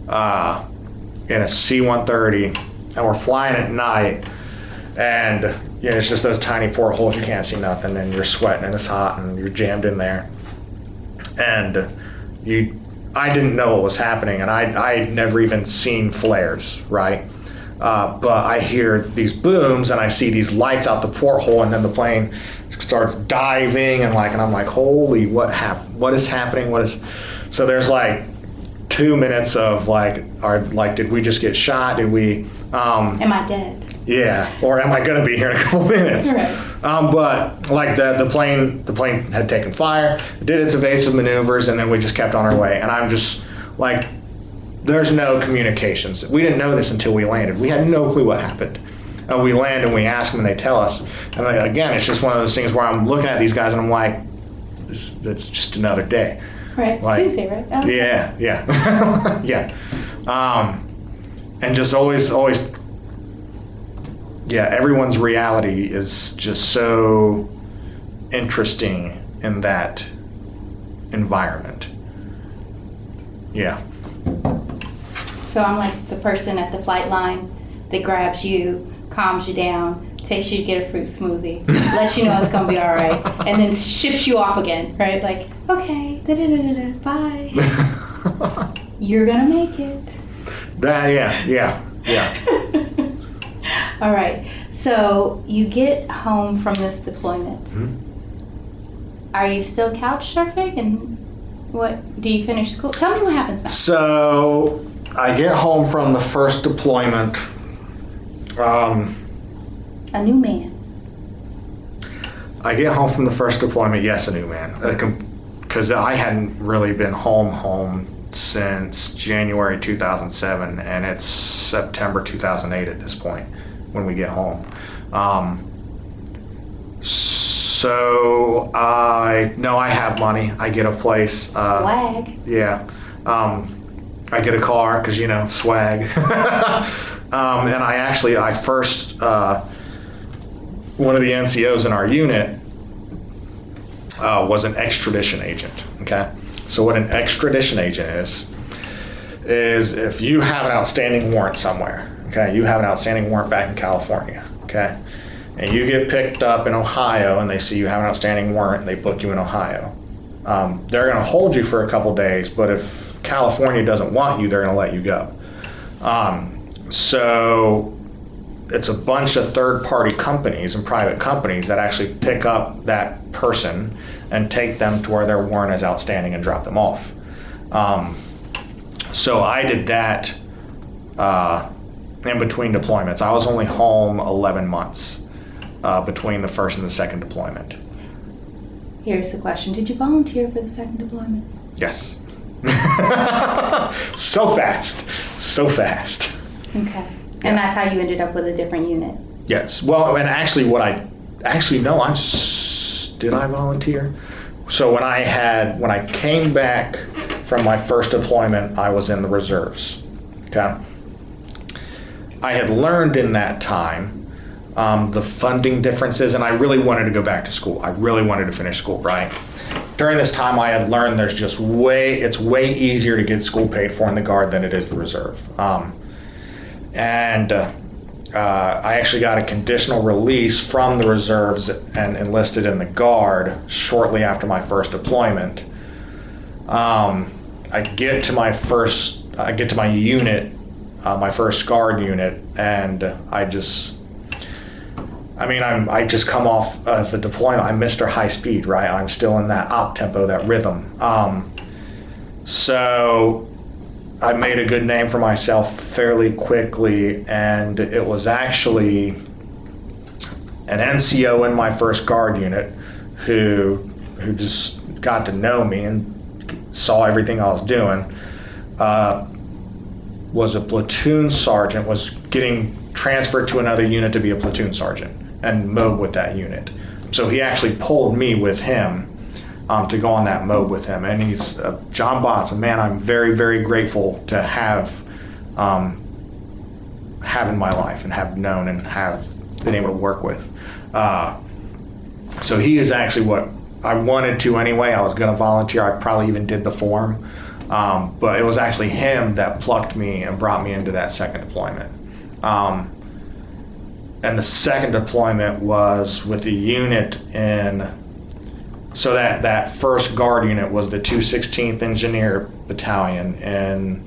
in a C-130, and we're flying at night, and it's just those tiny portholes, you can't see nothing, and you're sweating and it's hot and you're jammed in there. And I didn't know what was happening, and I'd never even seen flares, right? But I hear these booms and I see these lights out the porthole, and then the plane starts diving, and I'm like, holy, what is happening? So there's like 2 minutes of did we just get shot? Did we? Am I dead? Yeah, or am I going to be here in a couple minutes? Right. But the plane had taken fire, did its evasive maneuvers, and then we just kept on our way. And I'm just like, there's no communications. We didn't know this until we landed. We had no clue what happened. We land and we ask them and they tell us. And again, it's just one of those things where I'm looking at these guys and I'm like, that's just another day. Right, it's like, Tuesday, right? Oh. Yeah. Yeah. And just always, yeah, everyone's reality is just so interesting in that environment. Yeah. So I'm like the person at the flight line that grabs you, calms you down, takes you to get a fruit smoothie, lets you know it's gonna be all right, and then ships you off again, right? Like, okay, bye. You're gonna make it. Yeah. All right. So you get home from this deployment. Mm-hmm. Are you still couch surfing? And what do you finish school? Tell me what happens now. So I get home from the first deployment. A new man. I get home from the first deployment. Yes, a new man. Because I hadn't really been home since January 2007, and it's September 2008 at this point when we get home. So I have money. I get a place. Swag. Yeah. I get a car because, swag. And I first, one of the NCOs in our unit was an extradition agent. Okay. So what an extradition agent is if you have an outstanding warrant somewhere, okay, you have an outstanding warrant back in California, okay, and you get picked up in Ohio and they see you have an outstanding warrant and they book you in Ohio. They're going to hold you for a couple days, but if California doesn't want you, they're going to let you go. So it's a bunch of third-party companies and private companies that actually pick up that person and take them to where their warrant is outstanding and drop them off. So I did that in between deployments. I was only home 11 months between the first and the second deployment. Here's the question. Did you volunteer for the second deployment? Yes. So fast. Okay. And that's how you ended up with a different unit? Yes. Well, and actually did I volunteer? So when I came back from my first deployment, I was in the reserves. Okay. I had learned in that time the funding differences, and I really wanted to go back to school. I really wanted to finish school, right? During this time, I had learned it's way easier to get school paid for in the Guard than it is the Reserve. I actually got a conditional release from the Reserves and enlisted in the Guard shortly after my first deployment. I get to my unit, my first Guard unit, and I just come off of the deployment. I'm Mr. High Speed, right? I'm still in that op tempo, that rhythm. So I made a good name for myself fairly quickly, and it was actually an NCO in my first Guard unit who just got to know me and saw everything I was doing. Was a platoon sergeant, was getting transferred to another unit to be a platoon sergeant and mob with that unit. So he actually pulled me with him to go on that mob with him. And he's John Bott's a man I'm very, very grateful to have in my life and have known and have been able to work with. So he is actually what I wanted to anyway. I was going to volunteer. I probably even did the form. But it was actually him that plucked me and brought me into that second deployment. And the second deployment was with a unit so that first Guard unit was the 216th Engineer Battalion in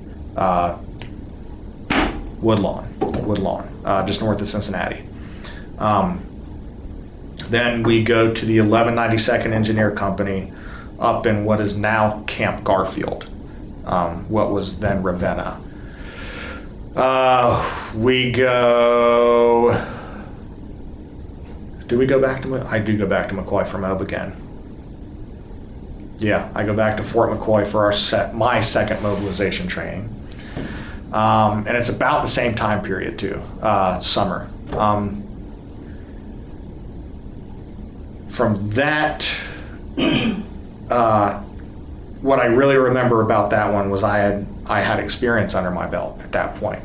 Woodlawn, just north of Cincinnati. Then we go to the 1192nd Engineer Company up in what is now Camp Garfield, what was then Ravenna. We go... Do we go back to... I do go back to McCoy for MOB again. Yeah, I go back to Fort McCoy for my second mobilization training. And it's about the same time period too, summer. From that, what I really remember about that one was I had experience under my belt at that point.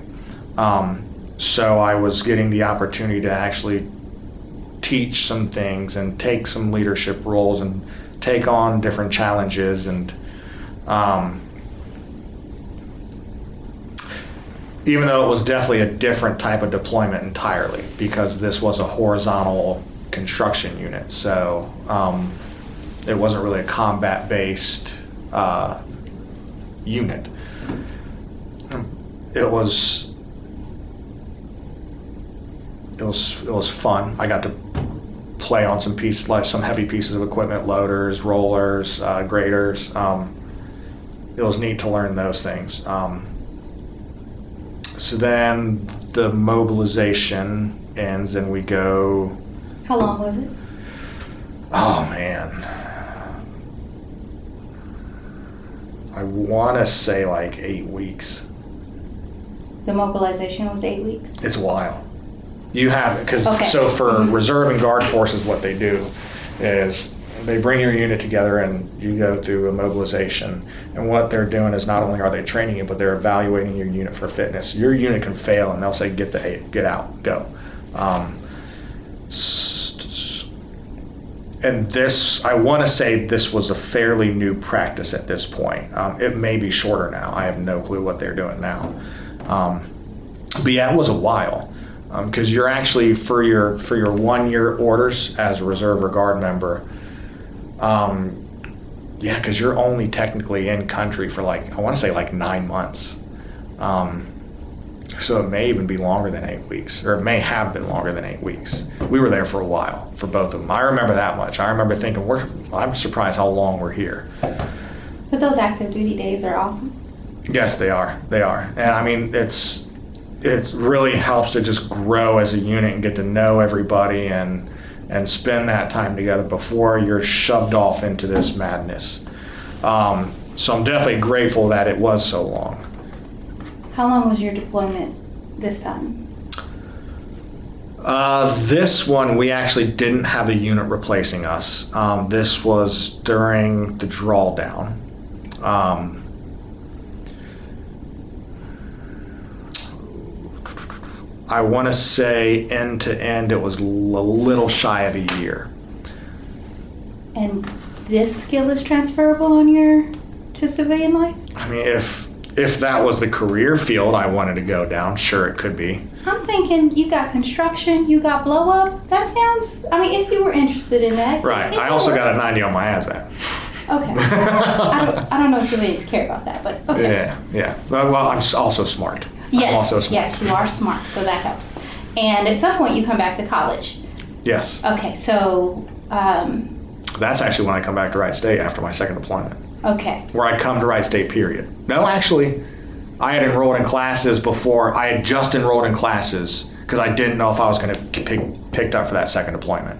So I was getting the opportunity to actually teach some things and take some leadership roles and take on different challenges. And even though it was definitely a different type of deployment entirely, because this was a horizontal construction unit, so it wasn't really a combat-based unit. It was fun. I got to play on some pieces, like some heavy pieces of equipment, loaders, rollers, graders. It was neat to learn those things. So then the mobilization ends and we go. How long was it? Oh man. I want to say like 8 weeks. The mobilization was 8 weeks? It's a while. You have, because Okay. So for Reserve and Guard forces, what they do is they bring your unit together and you go through a mobilization. And what they're doing is not only are they training you, but they're evaluating your unit for fitness. Your unit can fail and they'll say, get out, go. And this, I want to say this was a fairly new practice at this point. It may be shorter now. I have no clue what they're doing now. But yeah, it was a while. Because you're actually, for your 1 year orders as a Reserve or Guard member, yeah, because you're only technically in country for like, I want to say like 9 months. So it may even be longer than 8 weeks, or it may have been longer than 8 weeks. We were there for a while for both of them. I remember that much. I remember thinking, I'm surprised how long we're here. But those active duty days are awesome. Yes, they are. They are. And I mean, it really helps to just grow as a unit and get to know everybody and spend that time together before you're shoved off into this madness. So I'm definitely grateful that it was so long. How long was your deployment this time? This one, we actually didn't have the unit replacing us. This was during the drawdown. I want to say end to end, it was a little shy of a year. And this skill is transferable to civilian life? I mean, if that was the career field I wanted to go down, sure, it could be. I'm thinking you got construction, you got blow up. That sounds, I mean, if you were interested in that. Right. I also got a 90 on my ASVAB. Okay. I don't know if civilians care about that, but okay. Yeah. Well, I'm also smart. Yes, I'm also smart. yes, you are smart, so that helps. And at some point you come back to college. Yes. Okay, so, That's actually when I come back to Wright State after my second deployment. okay. Where I come to Wright State, period. No, actually, I had enrolled in classes before. I had just enrolled in classes because I didn't know if I was going to get picked up for that second deployment.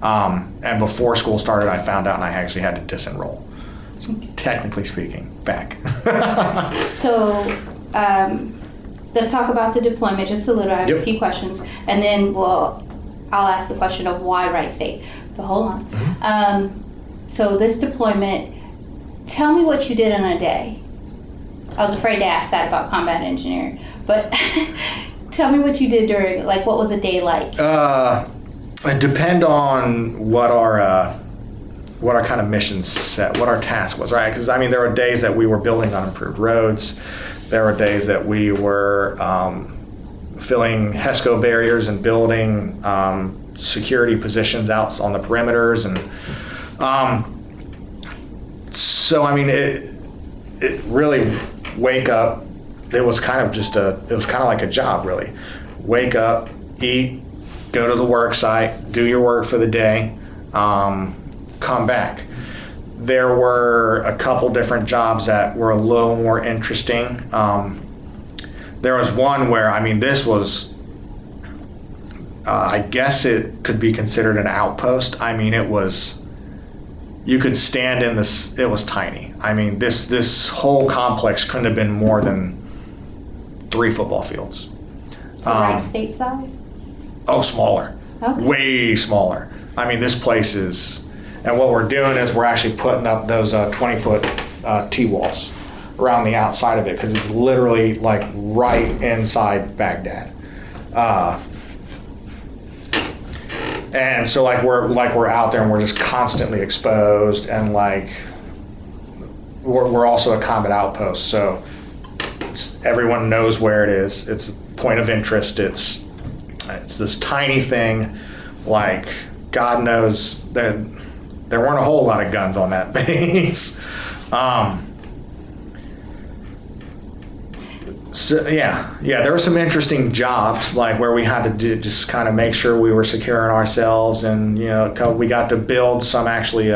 And before school started, I found out and I actually had to disenroll. So, technically speaking, back. So, let's talk about the deployment just a little. I have a few questions, and then I'll ask the question of why Wright State. But hold on. Mm-hmm. So this deployment, tell me what you did in a day. I was afraid to ask that about combat engineering, but tell me what you did during, like, what was a day like? It depend on what our kind of mission set, what our task was, right? Because I mean, there were days that we were building unimproved roads. There were days that we were filling HESCO barriers and building security positions out on the perimeters, and so I mean, it really wake up. It was kind of like a job, really. Wake up, eat, go to the work site, do your work for the day, come back. There were a couple different jobs that were a little more interesting. There was one where, I mean, this was, I guess it could be considered an outpost. I mean, you could stand in this, it was tiny. I mean, this whole complex couldn't have been more than 3 football fields. So Wright State size? Oh, smaller. Okay. Way smaller. I mean, this place is, and what we're doing is we're actually putting up those 20-foot T-walls around the outside of it, because it's literally like right inside Baghdad. And so we're out there and we're just constantly exposed, and like we're also a combat outpost, so everyone knows where it is. It's a point of interest. It's this tiny thing. Like, God knows that there weren't a whole lot of guns on that base. So yeah, there were some interesting jobs, like where we had to just kind of make sure we were securing ourselves, and we got to build some actually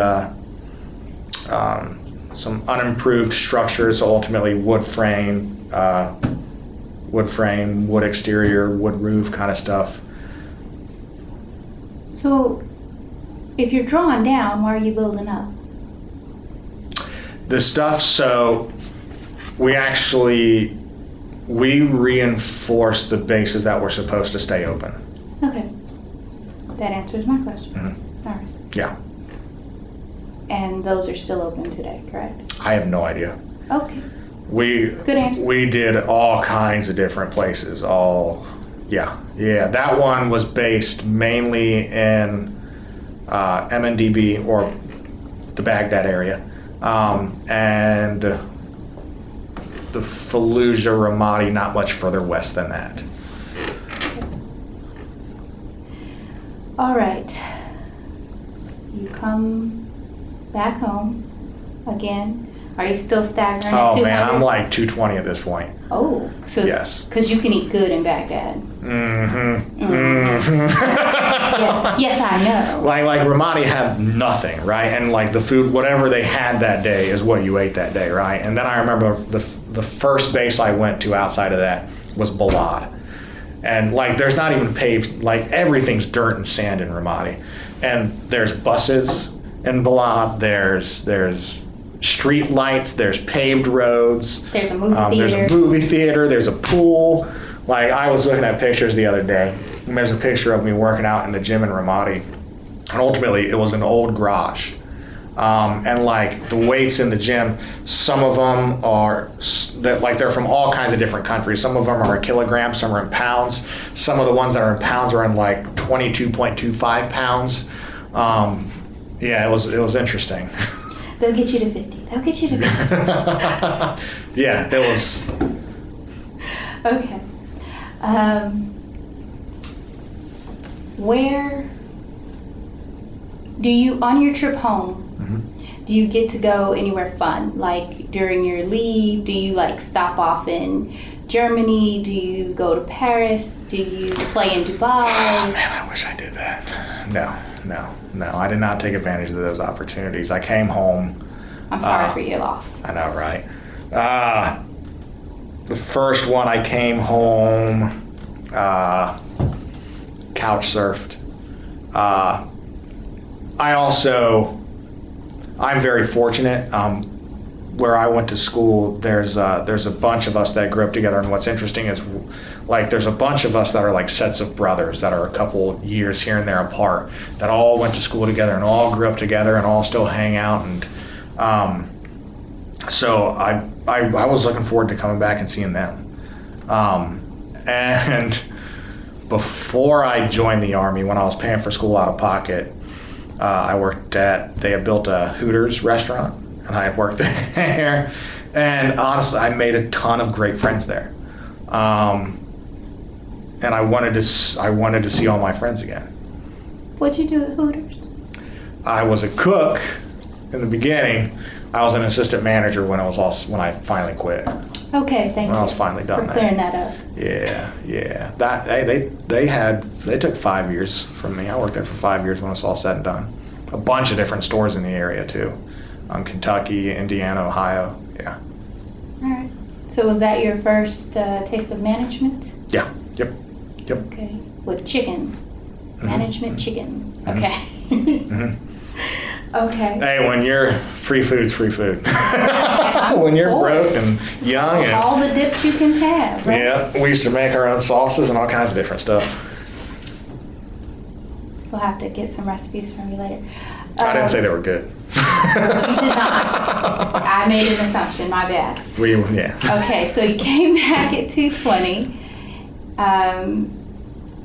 some unimproved structures. So ultimately, wood frame, wood exterior, wood roof kind of stuff. So, if you're drawing down, why are you building up? The stuff. So we reinforce the bases that were supposed to stay open. Okay. That answers my question. Mm-hmm. All right. Yeah. And those are still open today, correct? I have no idea. Okay. Good answer. We did all kinds of different places. Yeah. That one was based mainly in MNDB, or the Baghdad area, and the Fallujah, Ramadi, not much further west than that. All right. You come back home again. Are you still staggering at 200? Oh man, I'm like 220 at this point. Oh, so yes. Because you can eat good in Baghdad. Mm-hmm. Mm-hmm. Yes, I know. Like Ramadi had nothing, right? And like the food, whatever they had that day is what you ate that day, right? And then I remember the first base I went to outside of that was Balad. And like there's not even paved, like everything's dirt and sand in Ramadi. And there's buses in Balad, there's street lights, there's paved roads. There's a movie theater. There's a movie theater, there's a pool. Like, I was looking at pictures the other day, and there's a picture of me working out in the gym in Ramadi. And ultimately, it was an old garage. And like the weights in the gym, some of them are, they're from all kinds of different countries. Some of them are in kilograms, some are in pounds. Some of the ones that are in pounds are in like 22.25 pounds. Yeah, it was interesting. They'll get you to 50. They'll get you to 50. Yeah, it was. Okay. Where do you, on your trip home, do you get to go anywhere fun? Like during your leave, do you like stop off in Germany? Do you go to Paris? Do you play in Dubai? Oh, man, I wish I did that. No. I did not take advantage of those opportunities. I came home. I'm sorry for your loss. I know, right? The first one, I came home, couch surfed. I'm very fortunate. Where I went to school, there's a bunch of us that grew up together, and what's interesting is, like, there's a bunch of us that are like sets of brothers that are a couple years here and there apart, that all went to school together and all grew up together and all still hang out. And so I was looking forward to coming back and seeing them. And before I joined the Army, when I was paying for school out of pocket, they had built a Hooters restaurant, and I had worked there. And honestly, I made a ton of great friends there. And I wanted to see all my friends again. What'd you do at Hooters? I was a cook in the beginning. I was an assistant manager when I finally quit. Okay, thank you. When I was finally done for clearing that up. Yeah. That they took 5 years from me. I worked there for 5 years when it's all said and done. A bunch of different stores in the area too. Kentucky, Indiana, Ohio. Yeah. All right. So was that your first taste of management? Yeah. Yep. Okay. With chicken. Management chicken. Okay. Mm-hmm. Okay. Hey, when you're free food's free food. I when you're broke course. and young. And, All the dips you can have, right? yeah, we used to make our own sauces and all kinds of different stuff. We'll have to get some recipes from you later. I didn't say they were good. You did not. I made an assumption, my bad. Yeah. Okay, so you came back at 220.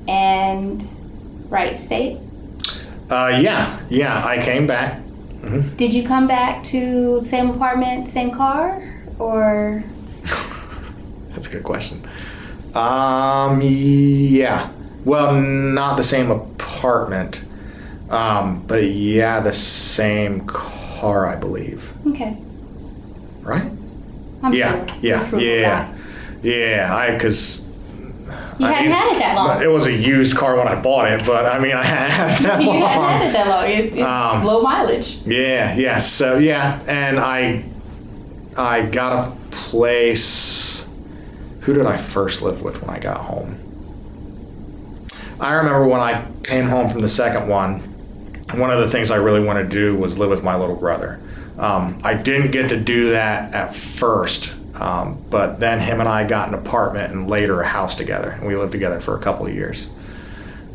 And Wright State? Yeah, I came back. Mm-hmm. Did you come back to same apartment, same car, or? That's a good question. Yeah. Well, not the same apartment, but yeah, the same car, I believe. Okay. Right? I'm Yeah, sure. yeah. Because You hadn't had it that long. It was a used car when I bought it, but I mean, I hadn't had it that long. You hadn't had it that long. It's low mileage. Yeah. So yeah, and I got a place. Who did I first live with when I got home? I remember when I came home from the second one of the things I really wanted to do was live with my little brother. I didn't get to do that at first. But then him and I got an apartment and later a house together, and we lived together for a couple of years.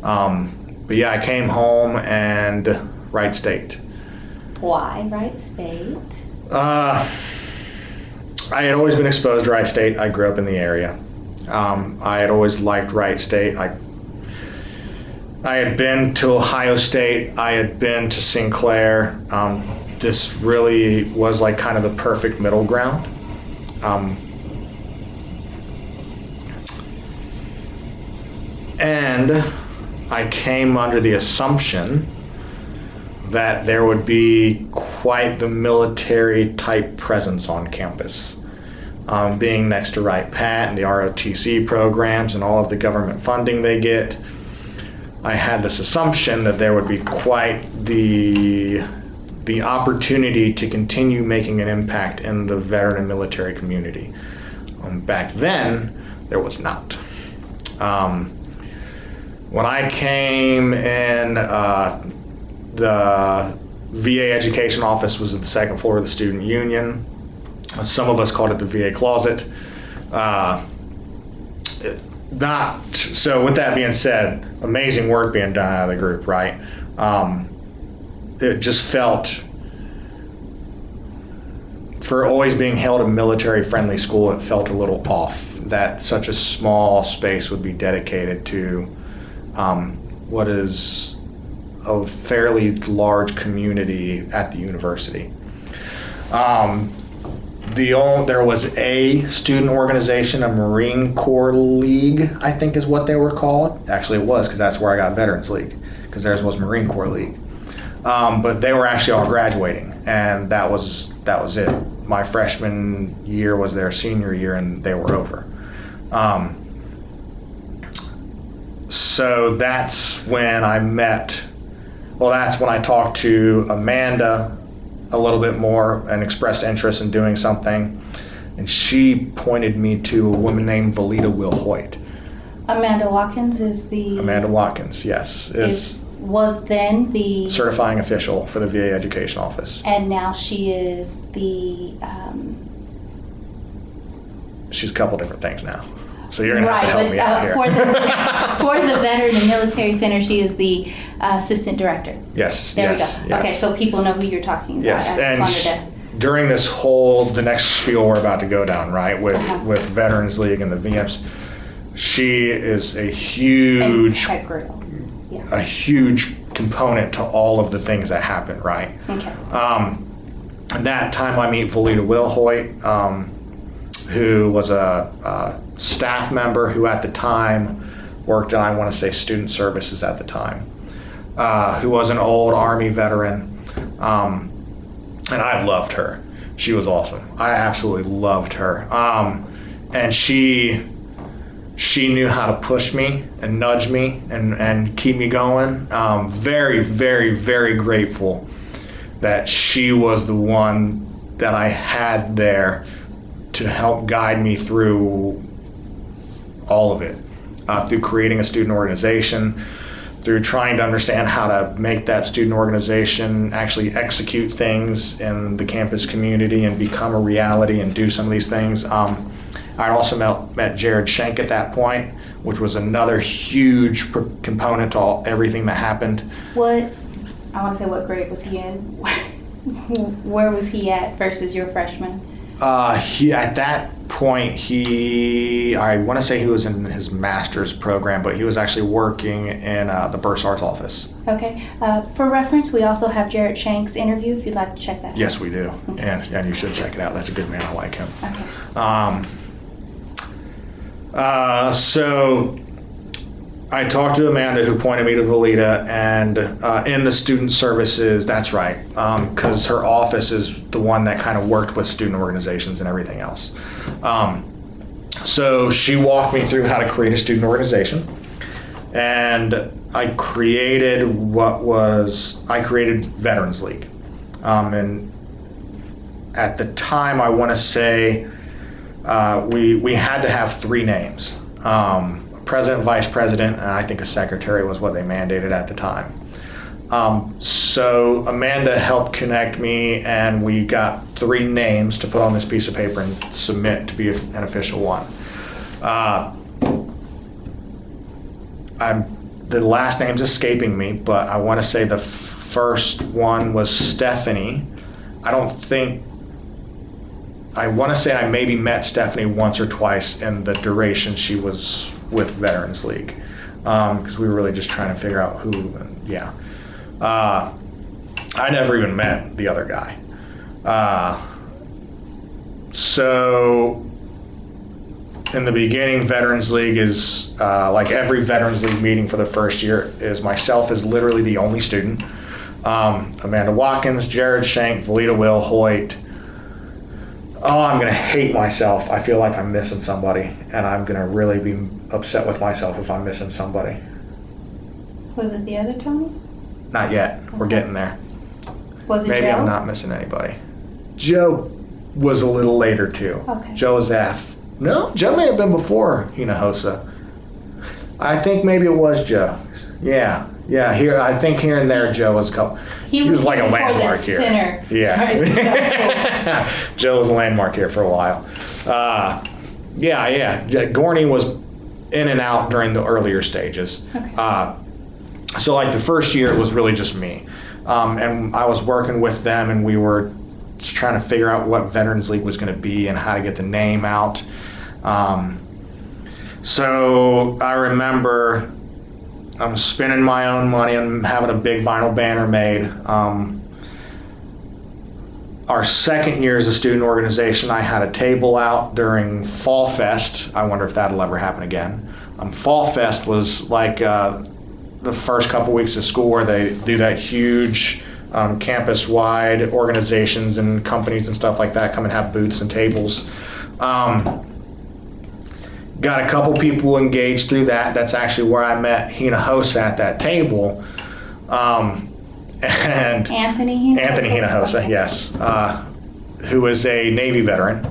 But yeah, I came home and Wright State. Why Wright State? I had always been exposed to Wright State. I grew up in the area. I had always liked Wright State. I had been to Ohio State. I had been to Sinclair. This really was like kind of the perfect middle ground. And I came under the assumption that there would be quite the military type presence on campus. Being next to Wright Pat and the ROTC programs and all of the government funding they get, I had this assumption that there would be quite the opportunity to continue making an impact in the veteran and military community. Back then, there was not. When I came in, the VA education office was at the second floor of the student union. Some of us called it the VA closet. So with that being said, amazing work being done out of the group, right? It just felt, for always being held a military-friendly school, it felt a little off that such a small space would be dedicated to what is a fairly large community at the university. There was a student organization, a Marine Corps League, I think is what they were called. Actually, it was, because that's where I got Veterans League, because theirs was Marine Corps League. But they were actually all graduating, and that was it. My freshman year was their senior year, and they were over. So that's when I that's when I talked to Amanda a little bit more and expressed interest in doing something. And she pointed me to a woman named Valita Wilhoit. Amanda Watkins is the... Amanda Watkins, yes. Was then the... certifying official for the VA education office. And now she is the... She's a couple different things now. So you're going to have to help me out here. For the Veteran and Military Center, she is the assistant director. Yes. There we go. Yes. Okay, so people know who you're talking about. Yes, I just wanted to... During the next spiel we're about to go down, right, with Veterans League and the VMs, she is a huge component to all of the things that happen, right? Okay. At that time I meet Valita Wilhoit, who was a staff member who at the time worked in, I want to say, student services at the time, who was an old Army veteran. And I loved her. She was awesome. I absolutely loved her. And she knew how to push me and nudge me and keep me going. Very, very, very grateful that she was the one that I had there to help guide me through all of it, through creating a student organization, through trying to understand how to make that student organization actually execute things in the campus community and become a reality and do some of these things. I also met Jared Schenk at that point, which was another huge component to everything that happened. What grade was he in? Where was he at versus your freshman? At that point, I want to say he was in his master's program, but he was actually working in the bursar's office. Okay. For reference, we also have Jared Schenk's interview, if you'd like to check that out. Yes, we do. Okay. And you should check it out. That's a good man. I like him. Okay. So I talked to Amanda, who pointed me to Valita, and in the student services, that's right, because her office is the one that kind of worked with student organizations and everything else. So she walked me through how to create a student organization, and I created Veterans League. And at the time, I want to say we had to have 3 names. President, vice president, and I think a secretary was what they mandated at the time. So Amanda helped connect me, and we got 3 names to put on this piece of paper and submit to be an official one. The last name's escaping me, but I want to say the first one was Stephanie. I want to say I maybe met Stephanie once or twice in the duration she was with Veterans League, because we were really just trying to figure out who. I never even met the other guy. So in the beginning, Veterans League is like every Veterans League meeting for the first year is myself as literally the only student. Amanda Watkins, Jared Schenk, Valita Will, Hoyt. Oh, I'm going to hate myself. I feel like I'm missing somebody, and I'm going to really be upset with myself if I'm missing somebody. Was it the other Tony? Not yet. We're getting there. Was it Maybe Joe? I'm not missing anybody. Joe was a little later, too. Okay. Joe was No, Joe may have been before Hinojosa. I think maybe it was Joe. Yeah. I think here and there Joe was a couple. He was like a landmark here. Center. Yeah. Right. Joe was a landmark here for a while. Gorney was in and out during the earlier stages. Okay. So like the first year it was really just me. And I was working with them, and we were just trying to figure out what Veterans League was going to be and how to get the name out. So I remember I'm spending my own money and having a big vinyl banner made. Our second year as a student organization, I had a table out during Fall Fest. I wonder if that'll ever happen again. Fall Fest was like the first couple weeks of school where they do that huge campus-wide organizations and companies and stuff like that come and have booths and tables. Got a couple people engaged through that. That's actually where I met Hinojosa at that table. And Anthony Hinojosa, okay. Yes, who is a Navy veteran.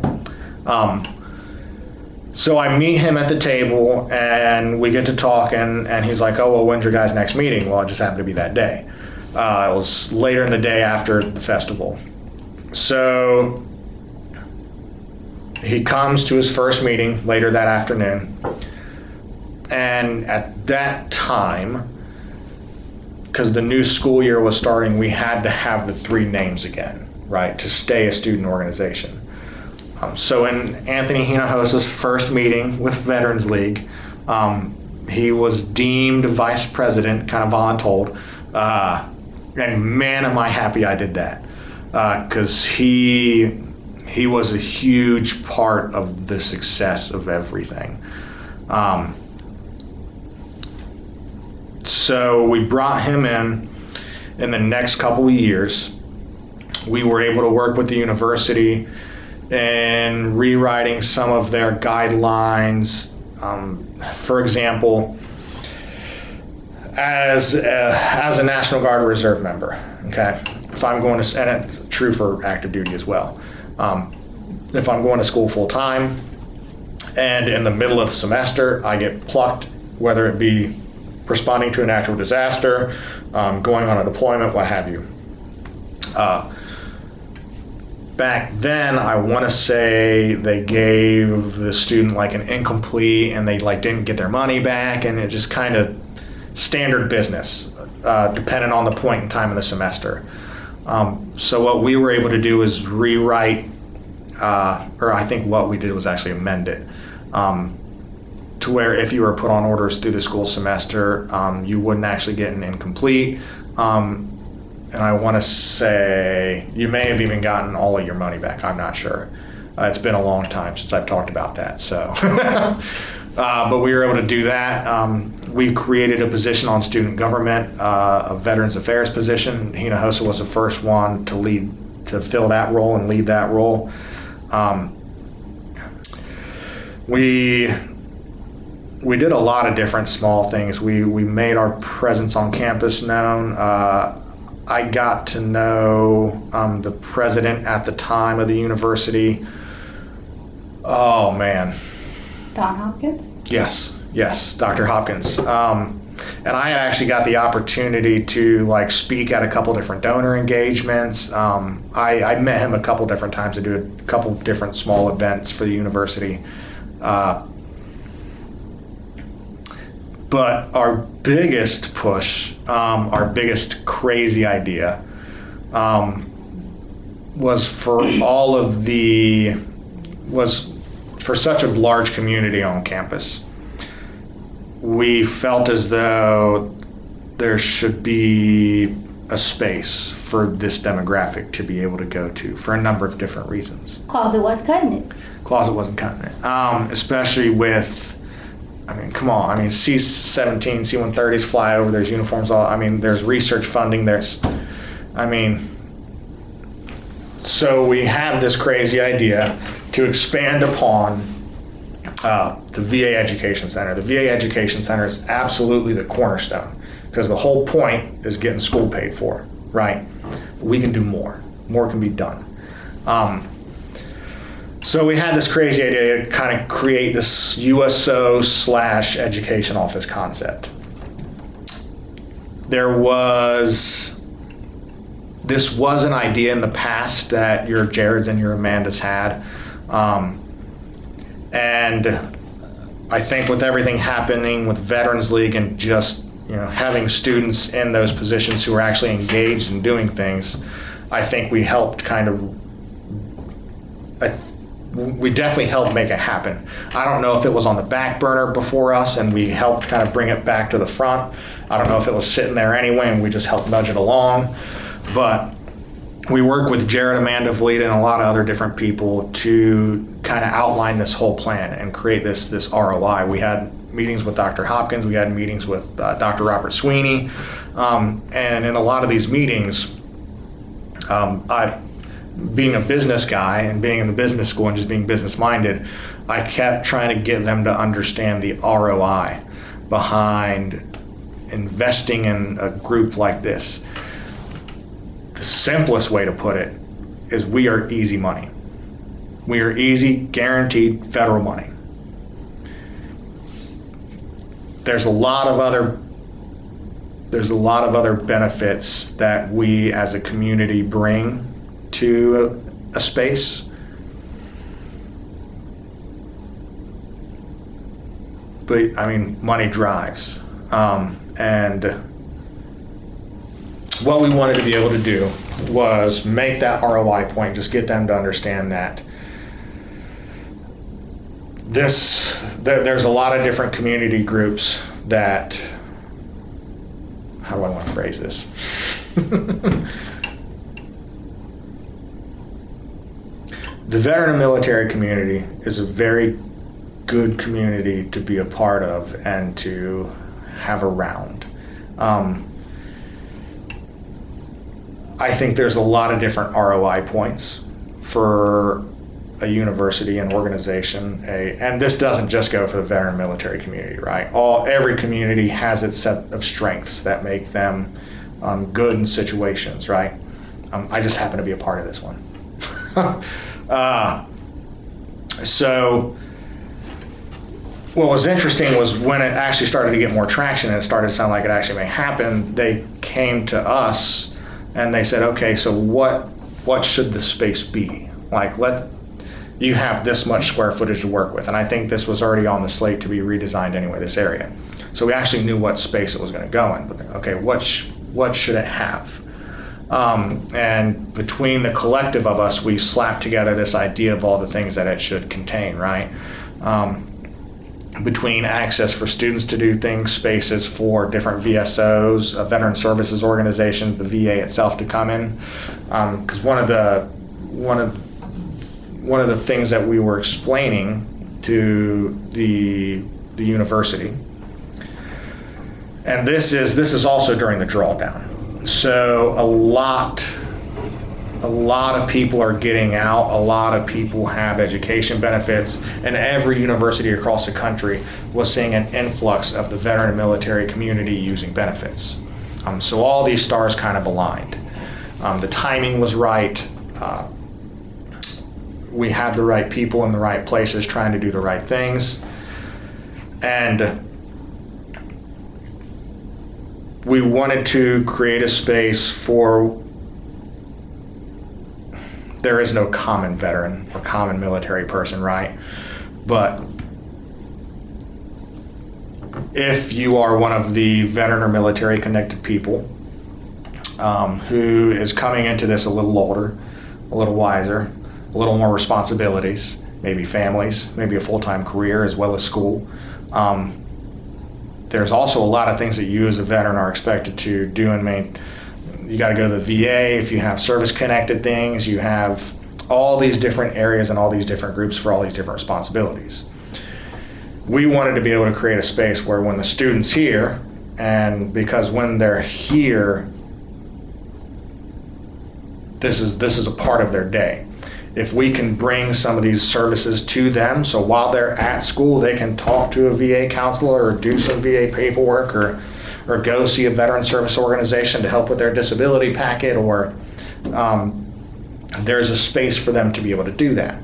So I meet him at the table, and we get to talking, and he's like, "Oh, well, when's your guys' next meeting?" Well, it just happened to be that day. It was later in the day after the festival. So he comes to his first meeting later that afternoon, and at that time, because the new school year was starting, we had to have the 3 names again, right, to stay a student organization. So in Anthony Hinojosa's first meeting with Veterans League, he was deemed vice president, kind of voluntold, and man, am I happy I did that, because he was a huge part of the success of everything. So we brought him in the next couple of years. We were able to work with the university in rewriting some of their guidelines. For example, as a National Guard Reserve member, okay, if I'm going to, and it's true for active duty as well, if I'm going to school full time and in the middle of the semester I get plucked, whether it be responding to a natural disaster, going on a deployment, what have you. Back then, I want to say they gave the student like an incomplete, and they like didn't get their money back, and it just kind of standard business, depending on the point in time of the semester. So what we were able to do is rewrite, or I think what we did was actually amend it, to where if you were put on orders through the school semester, you wouldn't actually get an incomplete. And I want to say you may have even gotten all of your money back. I'm not sure. It's been a long time since I've talked about that. So, but we were able to do that. We created a position on student government, a Veterans Affairs position. Hinojosa was the first one to fill that role and lead that role. We did a lot of different small things. We made our presence on campus known. I got to know the president at the time of the university. Oh, man. Don Hopkins? Yes, Dr. Hopkins. And I had actually got the opportunity to like speak at a couple different donor engagements. I met him a couple different times to do a couple different small events for the university. But our biggest push, our biggest crazy idea, was for such a large community on campus. We felt as though there should be a space for this demographic to be able to go to for a number of different reasons. Closet wasn't cutting it. Closet wasn't cutting it, especially with. Come on. C-17, C-130s fly over. There's uniforms. There's research funding. So we have this crazy idea to expand upon the VA Education Center. The VA Education Center is absolutely the cornerstone because the whole point is getting school paid for, right? We can do more. More can be done. So we had this crazy idea to kind of create this USO/education office concept. This was an idea in the past that your Jareds and your Amandas had. And I think with everything happening with Veterans League and just having students in those positions who are actually engaged in doing things, I think we helped we definitely helped make it happen. I don't know if it was on the back burner before us and we helped kind of bring it back to the front. I don't know if it was sitting there anyway and we just helped nudge it along. But we work with Jared, Amanda Vliet, and a lot of other different people to kind of outline this whole plan and create this ROI. We had meetings with Dr. Hopkins. We had meetings with Dr. Robert Sweeney. And in a lot of these meetings, being a business guy and being in the business school and just being business minded, I kept trying to get them to understand the ROI behind investing in a group like this. The simplest way to put it is we are easy money. We are easy, guaranteed federal money. There's a lot of other benefits that we as a community bring to a space. But money drives. And what we wanted to be able to do was make that ROI point, just get them to understand that there's a lot of different community groups that, how do I want to phrase this? The veteran and military community is a very good community to be a part of and to have around. I think there's a lot of different ROI points for a university and organization, and this doesn't just go for the veteran military community, right? Every community has its set of strengths that make them good in situations, right? I just happen to be a part of this one. So what was interesting was when it actually started to get more traction and it started to sound like it actually may happen, they came to us and they said, okay, so what should the space be? Like, you have this much square footage to work with. And I think this was already on the slate to be redesigned anyway, this area. So we actually knew what space it was going to go in. But okay, what should it have? And between the collective of us, we slapped together this idea of all the things that it should contain, right? Between access for students to do things, spaces for different VSOs, veteran services organizations, the VA itself to come in. Because one of the things that we were explaining to the university, and this is also during the drawdown. So a lot of people are getting out, a lot of people have education benefits, and every university across the country was seeing an influx of the veteran and military community using benefits. So all these stars kind of aligned. The timing was right. We had the right people in the right places trying to do the right things. And we wanted to create a space for, there is no common veteran or common military person, right? But if you are one of the veteran or military connected people who is coming into this a little older, a little wiser, a little more responsibilities, maybe families, maybe a full-time career as well as school, there's also a lot of things that you as a veteran are expected to do and maintain. You got to go to the VA if you have service-connected things. You have all these different areas and all these different groups for all these different responsibilities. We wanted to be able to create a space where when the student's here, and because when they're here, this is a part of their day. If we can bring some of these services to them, so while they're at school, they can talk to a VA counselor or do some VA paperwork or go see a veteran service organization to help with their disability packet, or there's a space for them to be able to do that.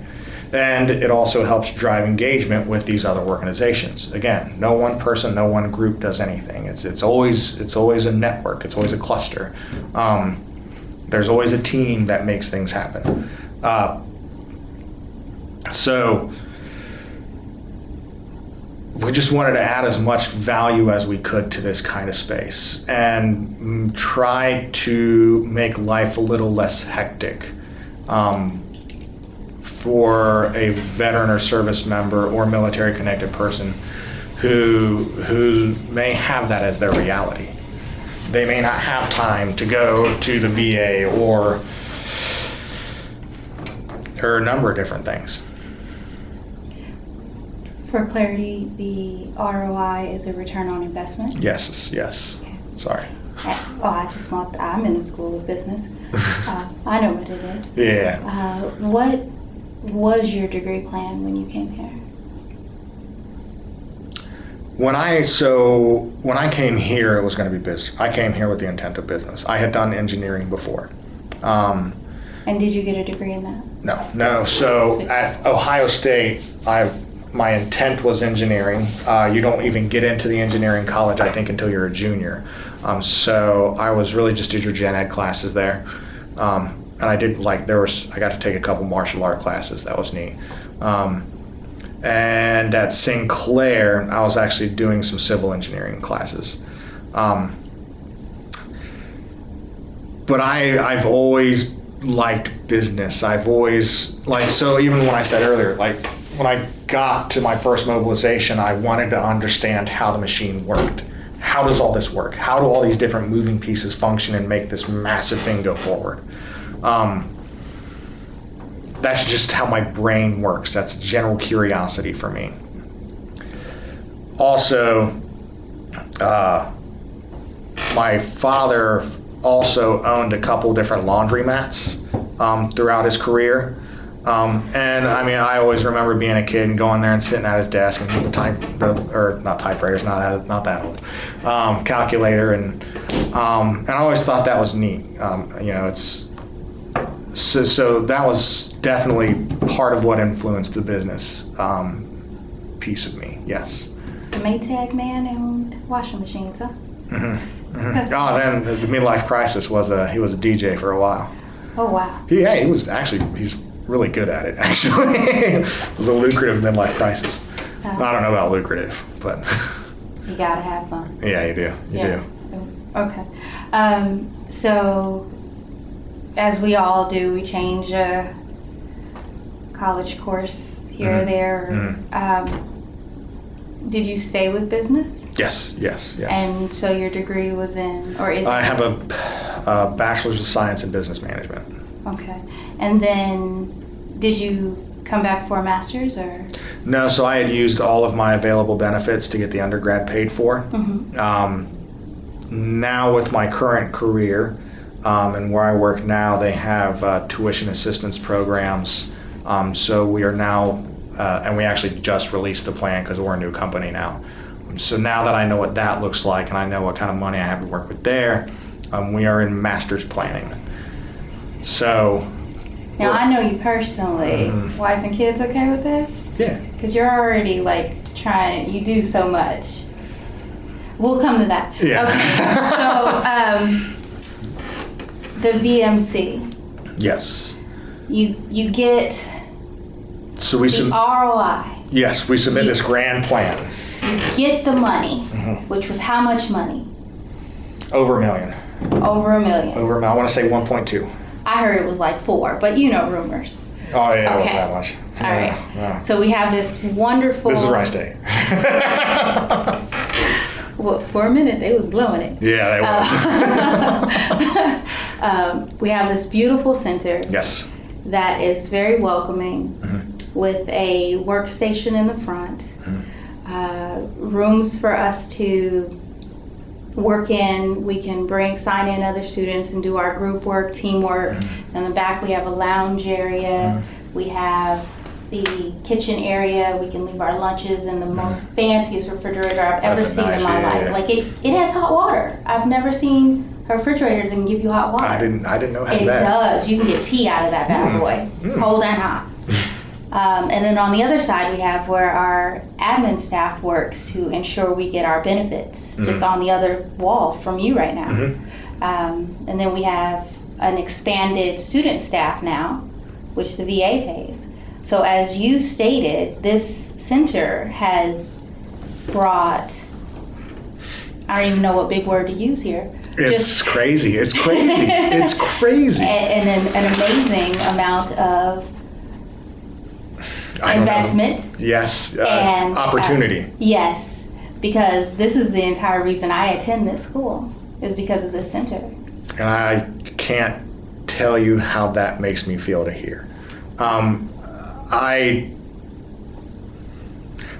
And it also helps drive engagement with these other organizations. Again, no one person, no one group does anything. It's always a network. It's always a cluster. There's always a team that makes things happen. So we just wanted to add as much value as we could to this kind of space and try to make life a little less hectic for a veteran or service member or military connected person who may have that as their reality. They may not have time to go to the VA or a number of different things. For clarity, the ROI is a return on investment? Yes. Okay. Sorry. I'm in the school of business. I know what it is. Yeah. What was your degree plan when you came here? When I came here, it was going to be business. I came here with the intent of business. I had done engineering before. And did you get a degree in that? No. So at Ohio State, my intent was engineering. You don't even get into the engineering college, I think, until you're a junior. So I was really just did your gen ed classes there. And I did I got to take a couple martial art classes. That was neat. And at Sinclair, I was actually doing some civil engineering classes. But I've always liked business. I've always so even when I said earlier, when I got to my first mobilization, I wanted to understand how the machine worked. How does all this work? How do all these different moving pieces function and make this massive thing go forward? That's just how my brain works. That's general curiosity for me. Also, my father also owned a couple different laundromats throughout his career. And I mean, I always remember being a kid and going there and sitting at his desk and not typewriters, not that old, calculator, and I always thought that was neat. So that was definitely part of what influenced the business piece of me. Yes. The Maytag man owned washing machines, huh? Oh, then the midlife crisis was he was a DJ for a while. Oh, wow. He's really good at it, actually. It was a lucrative midlife crisis. I don't know about lucrative, but... You gotta have fun. Yeah, you do. You do. Okay. So, as we all do, we change a college course here or there. Did you stay with business? Yes. And so your degree was in, or is I have a Bachelor's of Science in Business Management. Okay. And then did you come back for a master's or? No, so I had used all of my available benefits to get the undergrad paid for. Now with my current career and where I work now, they have tuition assistance programs. So we are now, and we actually just released the plan because we're a new company now. So now that I know what that looks like and I know what kind of money I have to work with there, we are in master's planning. So. Now I know you personally. Wife and kids okay with this? Yeah. Because you're already trying, you do so much. We'll come to that. Yeah. Okay, so the VMC. Yes. You get so we the ROI. Yes, we submit this grand plan. You get the money, which was how much money? Over $1 million. Over $1 million. I want to say 1.2. I heard it was 4, but you know rumors. Oh yeah, it Okay. wasn't that much. All right. Yeah. So we have this wonderful. This is Wright State. Well, for a minute they was blowing it. Yeah, they was. We have this beautiful center. Yes. That is very welcoming, with a workstation in the front, rooms for us to work in. We can sign in other students and do our group work, teamwork. In the back we have a lounge area. We have the kitchen area. We can leave our lunches in the most fanciest refrigerator I've ever seen in my life. It has hot water. I've never seen a refrigerator that can give you hot water. I didn't know how It does. You can get tea out of that bad boy, cold and hot. And then on the other side, we have where our admin staff works to ensure we get our benefits, just on the other wall from you right now. And then we have an expanded student staff now, which the VA pays. So as you stated, this center has brought, I don't even know what big word to use here. It's crazy. It's crazy. It's crazy. An amazing amount of investment. Yes, and opportunity. Yes, because this is the entire reason I attend this school is because of this center. And I can't tell you how that makes me feel to hear. I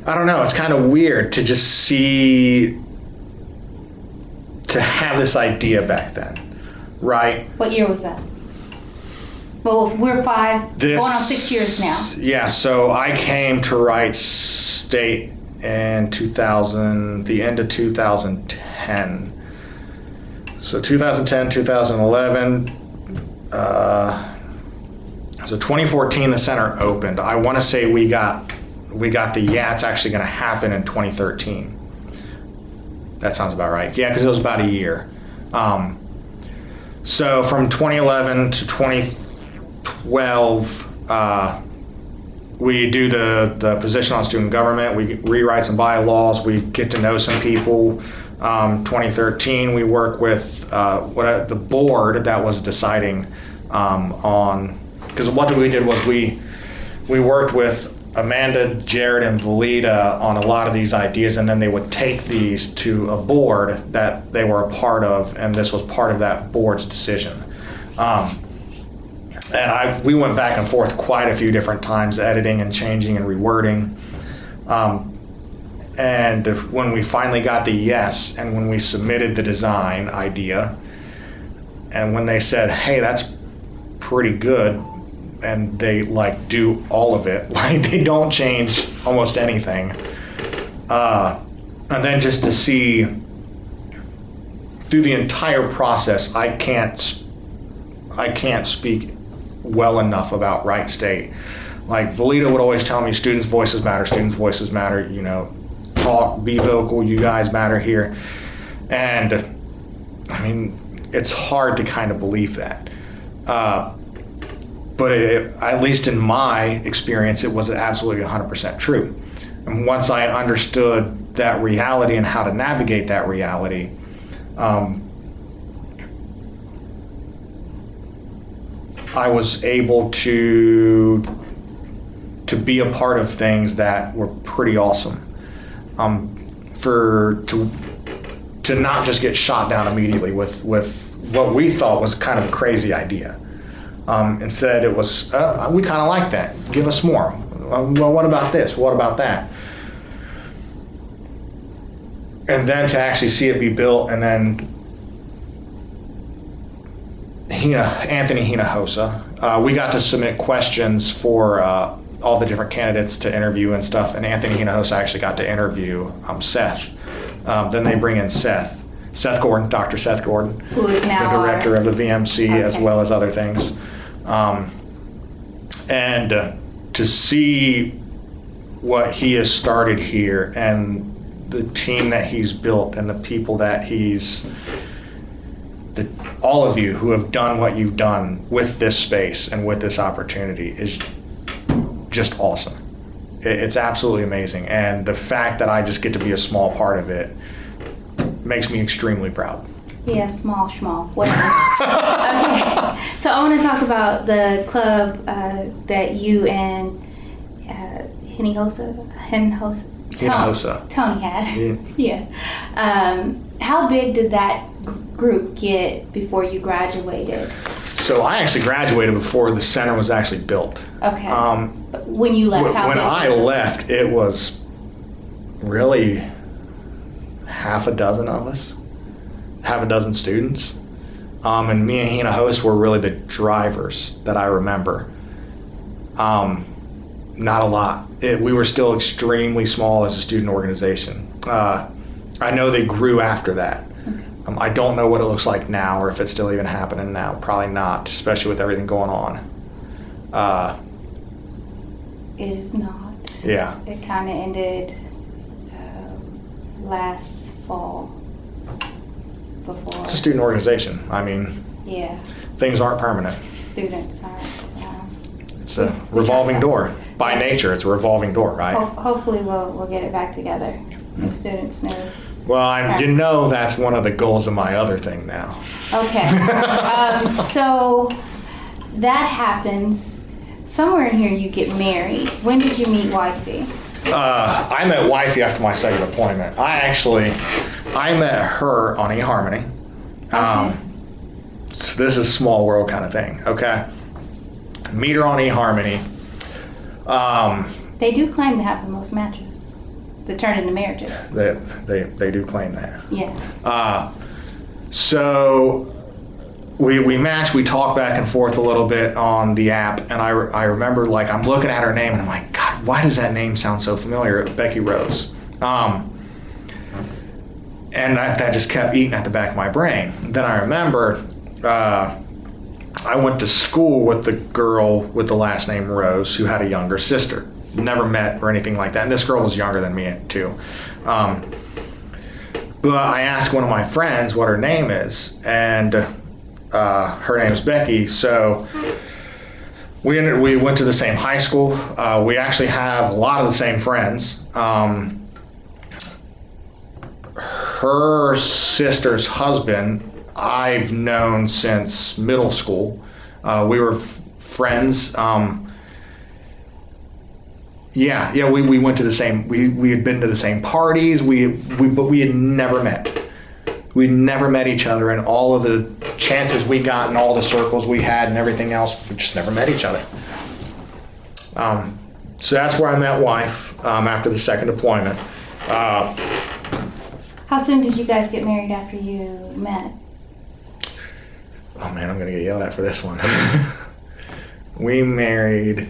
don't know. It's kind of weird to just see, to have this idea back then, right? What year was that? Well, we're going on 6 years now. Yeah, so I came to Wright State in the end of 2010. So 2010, 2011, so 2014 the center opened. I want to say we got it's actually going to happen in 2013. That sounds about right. Yeah, because it was about a year. So from 2011 to 2012, we do the position on student government. We rewrite some bylaws. We get to know some people. 2013, we work with the board that was deciding on, because what we did was we worked with Amanda, Jared, and Valida on a lot of these ideas, and then they would take these to a board that they were a part of, and this was part of that board's decision. And we went back and forth quite a few different times, editing and changing and rewording. And when we finally got the yes, and when we submitted the design idea, and when they said, hey, that's pretty good, and they do all of it, they don't change almost anything. And then just to see through the entire process, I can't speak well enough about Wright State. Valida would always tell me students' voices matter, talk, be vocal, you guys matter here. And I mean, it's hard to kind of believe that. But at least in my experience, it was absolutely 100% true. And once I understood that reality and how to navigate that reality, I was able to be a part of things that were pretty awesome. To not just get shot down immediately with what we thought was kind of a crazy idea. Instead, it was, we kind of like that. Give us more. Well, what about this? What about that? And then to actually see it be built, and then Anthony Hinojosa, we got to submit questions for all the different candidates to interview and stuff, and Anthony Hinojosa actually got to interview Seth. Then they bring in Seth Gordon, Dr. Seth Gordon, who is now the director of the VMC, okay, as well as other things. And to see what he has started here, and the team that he's built, and the people that all of you who have done what you've done with this space and with this opportunity is just awesome. It's absolutely amazing. And the fact that I just get to be a small part of it makes me extremely proud. Yeah, small, whatever. Okay, so I want to talk about the club that you and Tony had. Yeah. How big did that group get before you graduated? So I actually graduated before the center was actually built. Okay. When you left, when I left, it was really half a dozen of us, half a dozen students. And me and Hinojosa were really the drivers that I remember. Not a lot. We were still extremely small as a student organization. I know they grew after that. I don't know what it looks like now, or if it's still even happening now. Probably not, especially with everything going on. It is not. Yeah. It kind of ended last fall. Before. It's a student organization. I mean, yeah, things aren't permanent. Students aren't. It's a revolving door. By nature, it's a revolving door, right? Hopefully we'll get it back together. New students, new. Well, you know that's one of the goals of my other thing now. Okay. So that happens. Somewhere in here you get married. When did you meet wifey? I met wifey after my second deployment. I met her on eHarmony. Okay. So this is a small world kind of thing, okay? Meet her on eHarmony. They do claim to have the most matches that turn into marriages. They do claim that. Yes. So we matched, we talked back and forth a little bit on the app, and I remember, like, I'm looking at her name and I'm like, God, why does that name sound so familiar? Becky Rose. And that just kept eating at the back of my brain. Then I remember I went to school with the girl with the last name Rose, who had a younger sister. Never met or anything like that. And this girl was younger than me too. But I asked one of my friends what her name is, and her name is Becky. So we went to the same high school. We actually have a lot of the same friends. Her sister's husband I've known since middle school. We were friends. We went to the same. We had been to the same parties. But we had never met. We never met each other, and all of the chances we got and all the circles we had and everything else, we just never met each other. So that's where I met wife after the second deployment. How soon did you guys get married after you met? Oh man, I'm gonna get yelled at for this one. We married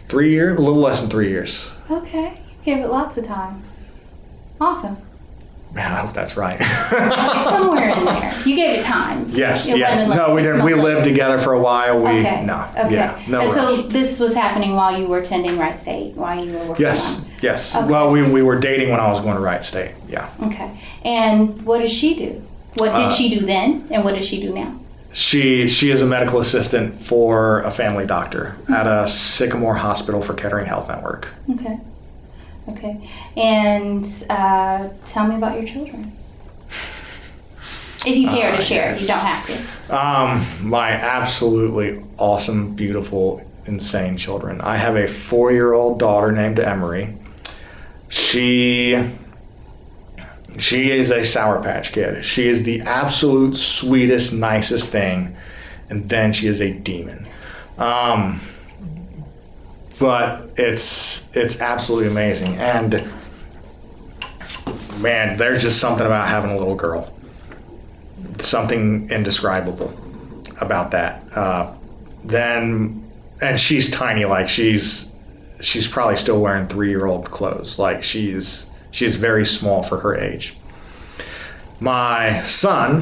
3 years, a little less than 3 years. Okay, you gave it lots of time. Awesome. Man, I hope that's right. Somewhere in there. You gave it time. Yes, It yes. wasn't like No, we 6 didn't. months We later. lived together for a while. Okay. No. Okay. Yeah. No And rush. so this was happening while you were attending Wright State, while you were working Yes. on. Yes. Okay. Well, we were dating when I was going to Wright State. Yeah. Okay. And what does she do? What did she do then, and what does she do now? She is a medical assistant for a family doctor at a Sycamore Hospital for Kettering Health Network. Okay. Okay. And tell me about your children. If you care to share, yes. you don't have to. My absolutely awesome, beautiful, insane children. I have a 4-year-old daughter named Emery. She is a Sour Patch Kid. She is the absolute sweetest, nicest thing, and then she is a demon. But it's absolutely amazing. And man, there's just something about having a little girl. Something indescribable about that. And she's tiny, like she's probably still wearing 3-year-old clothes. Like she's very small for her age. My son,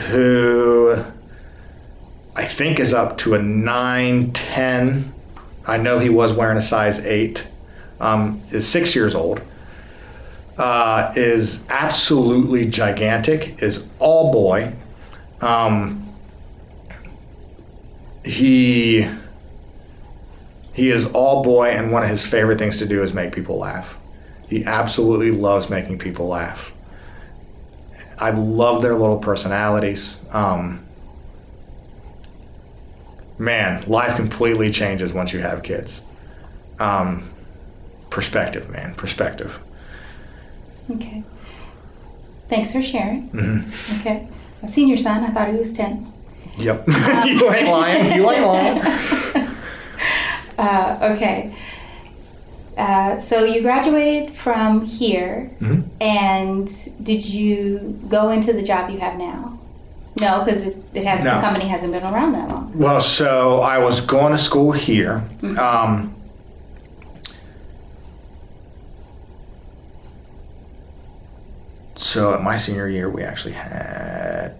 who I think is up to a 9, 10, I know he was wearing a size 8, is 6 years old, is absolutely gigantic, is all boy. He is all boy, and one of his favorite things to do is make people laugh. He absolutely loves making people laugh. I love their little personalities. Man, life completely changes once you have kids. Perspective, man, perspective. Okay. Thanks for sharing. Mm-hmm. Okay. I've seen your son. I thought he was 10. Yep. You ain't lying. You ain't lying. Okay. So you graduated from here, Mm-hmm. and did you go into the job you have now? No, because the company hasn't been around that long. Well, so I was going to school here. Mm-hmm. So at my senior year, we actually had...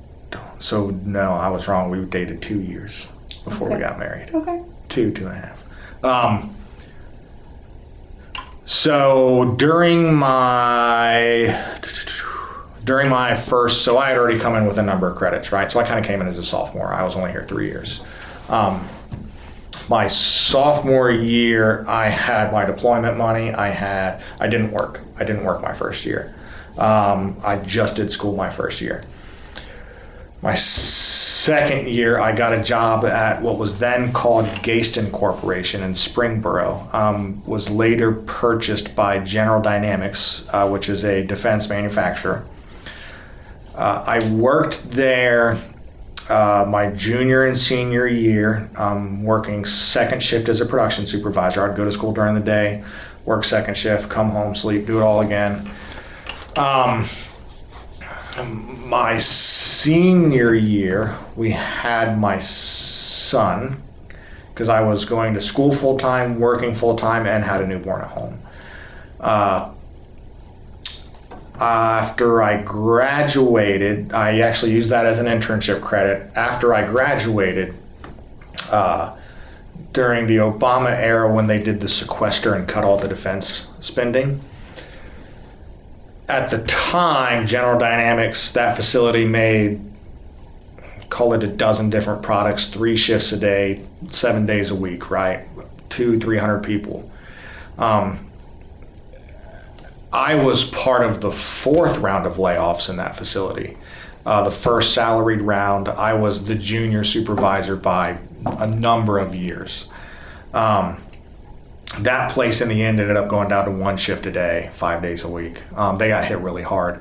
So no, I was wrong. We dated 2 years before we got married. Okay. 2.5. So during my first, so I had already come in with a number of credits, right? So I kind of came in as a sophomore. I was only here 3 years. My sophomore year, I had my deployment money. I didn't work. I didn't work my first year. I just did school my first year. My second year, I got a job at what was then called Gaston Corporation in Springboro. Was later purchased by General Dynamics, which is a defense manufacturer. I worked there my junior and senior year, working second shift as a production supervisor. I'd go to school during the day, work second shift, come home, sleep, do it all again. My senior year, we had my son, because I was going to school full-time, working full-time, and had a newborn at home. After I graduated, I actually used that as an internship credit. After I graduated, during the Obama era when they did the sequester and cut all the defense spending, at the time, General Dynamics, that facility made, call it a dozen different products, 3 shifts a day, 7 days a week, right? 200-300 people. I was part of the 4th round of layoffs in that facility. The first salaried round, I was the junior supervisor by a number of years. That place in the end ended up going down to 1 shift a day, 5 days a week. They got hit really hard.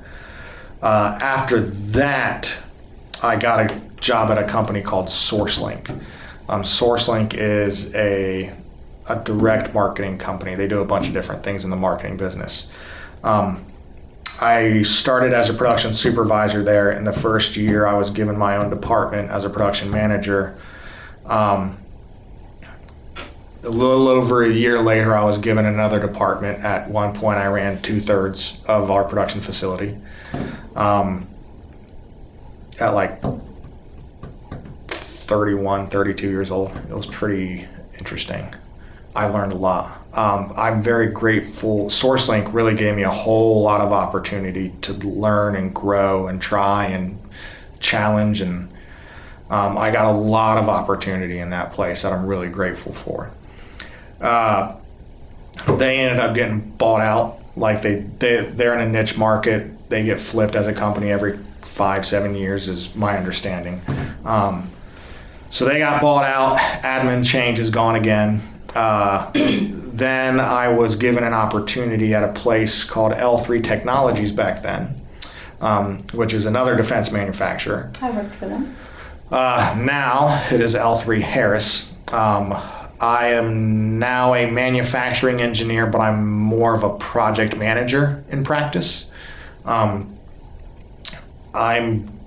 After that, I got a job at a company called SourceLink. SourceLink is a direct marketing company. They do a bunch of different things in the marketing business. I started as a production supervisor there. In the first year, I was given my own department as a production manager. a little over a year later, I was given another department. At one point, I ran 2/3 of our production facility. At like 31, 32 years old, it was pretty interesting. I learned a lot. I'm very grateful. SourceLink really gave me a whole lot of opportunity to learn and grow and try and challenge, and I got a lot of opportunity in that place that I'm really grateful for. They ended up getting bought out. Like they're in a niche market. They get flipped as a company every 5-7 years is my understanding. So they got bought out. Admin change is gone again. Then I was given an opportunity at a place called L3 Technologies back then, which is another defense manufacturer. I worked for them. Now it is L3 Harris. I am now a manufacturing engineer, but I'm more of a project manager in practice. I'm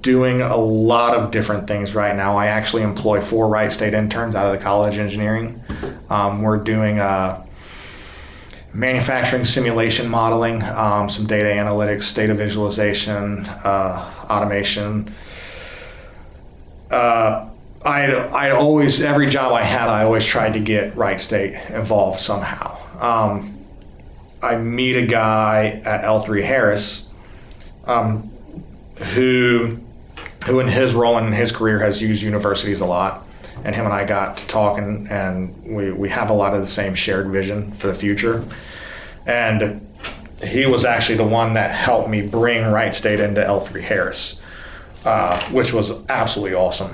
doing a lot of different things right now. I actually employ 4 Wright State interns out of the College of Engineering. We're doing manufacturing simulation modeling, some data analytics, data visualization, automation. I always, every job I had, I always tried to get Wright State involved somehow. I meet a guy at L3 Harris, who in his role and in his career has used universities a lot, and him and I got to talking, and we have a lot of the same shared vision for the future. And he was actually the one that helped me bring Wright State into L3 Harris, which was absolutely awesome.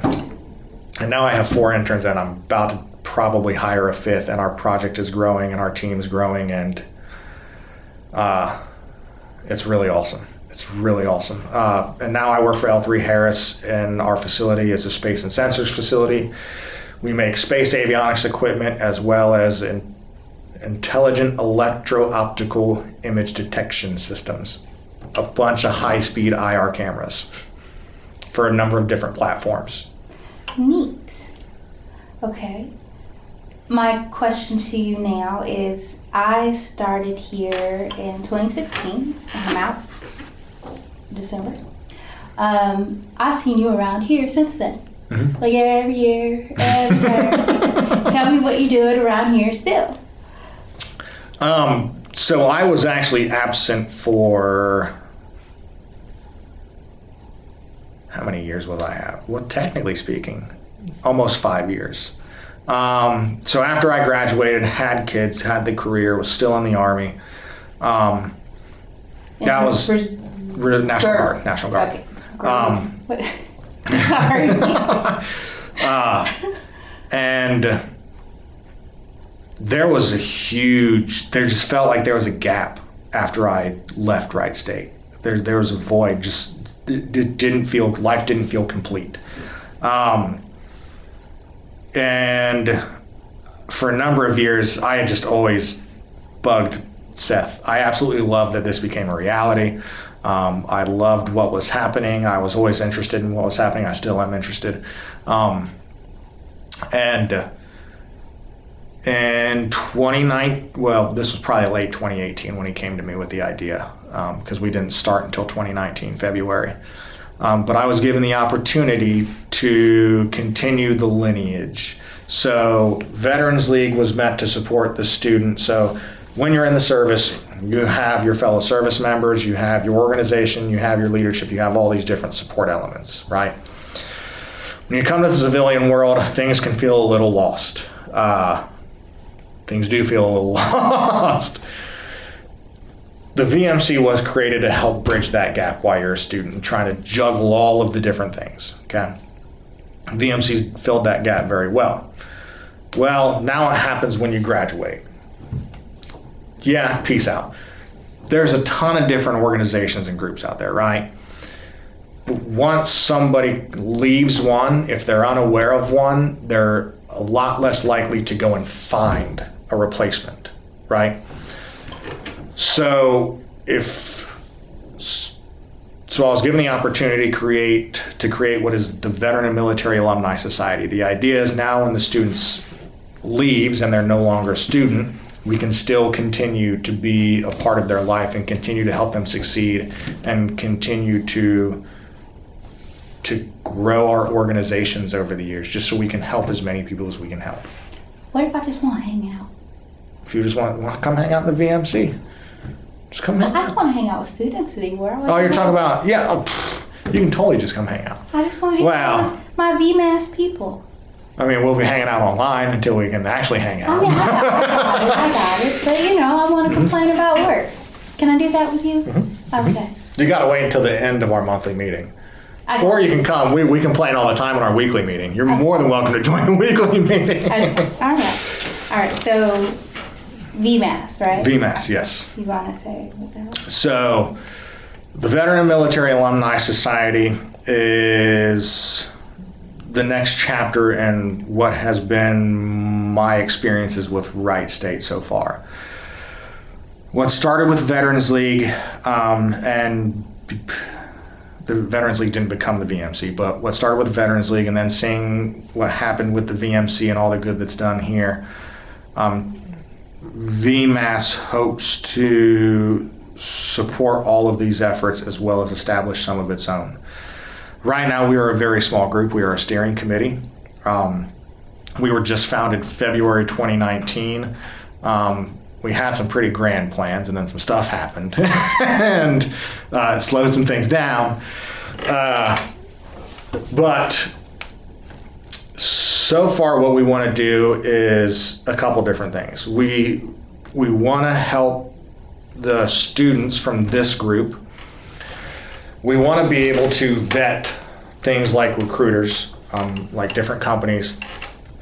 And now I have 4 interns, and I'm about to probably hire a 5th, and our project is growing and our team is growing, and it's really awesome. It's really awesome. And now I work for L3 Harris, and our facility is a space and sensors facility. We make space avionics equipment as well as intelligent electro-optical image detection systems, a bunch of high-speed IR cameras for a number of different platforms. Neat. Okay. My question to you now is, I started here in 2016. I'm out December. I've seen you around here since then. Mm-hmm. Like every year, every time. Tell me what you're doing around here still. So I was actually absent for, how many years was I out? Well, technically speaking, almost 5 years. So after I graduated, had kids, had the career, was still in the Army. That was National Guard. National Guard. Okay. Sorry. And there just felt like there was a gap after I left Wright State. There was a void, just life didn't feel complete. And for a number of years, I had just always bugged Seth. I absolutely loved that this became a reality. I loved what was happening. I was always interested in what was happening. I still am interested. And in 2019, well, this was probably late 2018 when he came to me with the idea, because we didn't start until 2019, February. But I was given the opportunity to continue the lineage. So Veterans League was meant to support the student. So when you're in the service, you have your fellow service members, you have your organization, you have your leadership, you have all these different support elements, right? When you come to the civilian world, things can feel a little lost. Things do feel a little lost. The VMC was created to help bridge that gap while you're a student, trying to juggle all of the different things, okay? VMC's filled that gap very well. Well, now it happens when you graduate. Yeah, peace out. There's a ton of different organizations and groups out there, right? But once somebody leaves one, if they're unaware of one, they're a lot less likely to go and find a replacement, right? So I was given the opportunity to create what is the Veteran and Military Alumni Society. The idea is now when the students leaves and they're no longer a student, we can still continue to be a part of their life and continue to help them succeed and continue to grow our organizations over the years, just so we can help as many people as we can help. What if I just want to hang out? If you just want to come hang out in the VMC, just come hang I out. don't want to hang out with students anymore. Oh, you're talking about, you can totally just come hang out. I just want to hang out with my VMAS people. I mean, we'll be hanging out online until we can actually hang out. I mean, I got it. But, I want to complain about work. Can I do that with you? Mm-hmm. Okay. You got to wait until the end of our monthly meeting. Or you can come. We complain all the time in our weekly meeting. You're more than welcome to join the weekly meeting. Okay. All right. So, VMAS, right? VMAS, yes. You want to say what that was? So, the Veteran and Military Alumni Society is the next chapter in what has been my experiences with Wright State so far. What started with Veterans League, and the Veterans League didn't become the VMC, but what started with Veterans League and then seeing what happened with the VMC and all the good that's done here, VMAS hopes to support all of these efforts as well as establish some of its own. Right now, we are a very small group. We are a steering committee. We were just founded February 2019. We had some pretty grand plans, and then some stuff happened, and it slowed some things down. But so far, what we want to do is a couple different things. We want to help the students from this group. We want to be able to vet things like recruiters, like different companies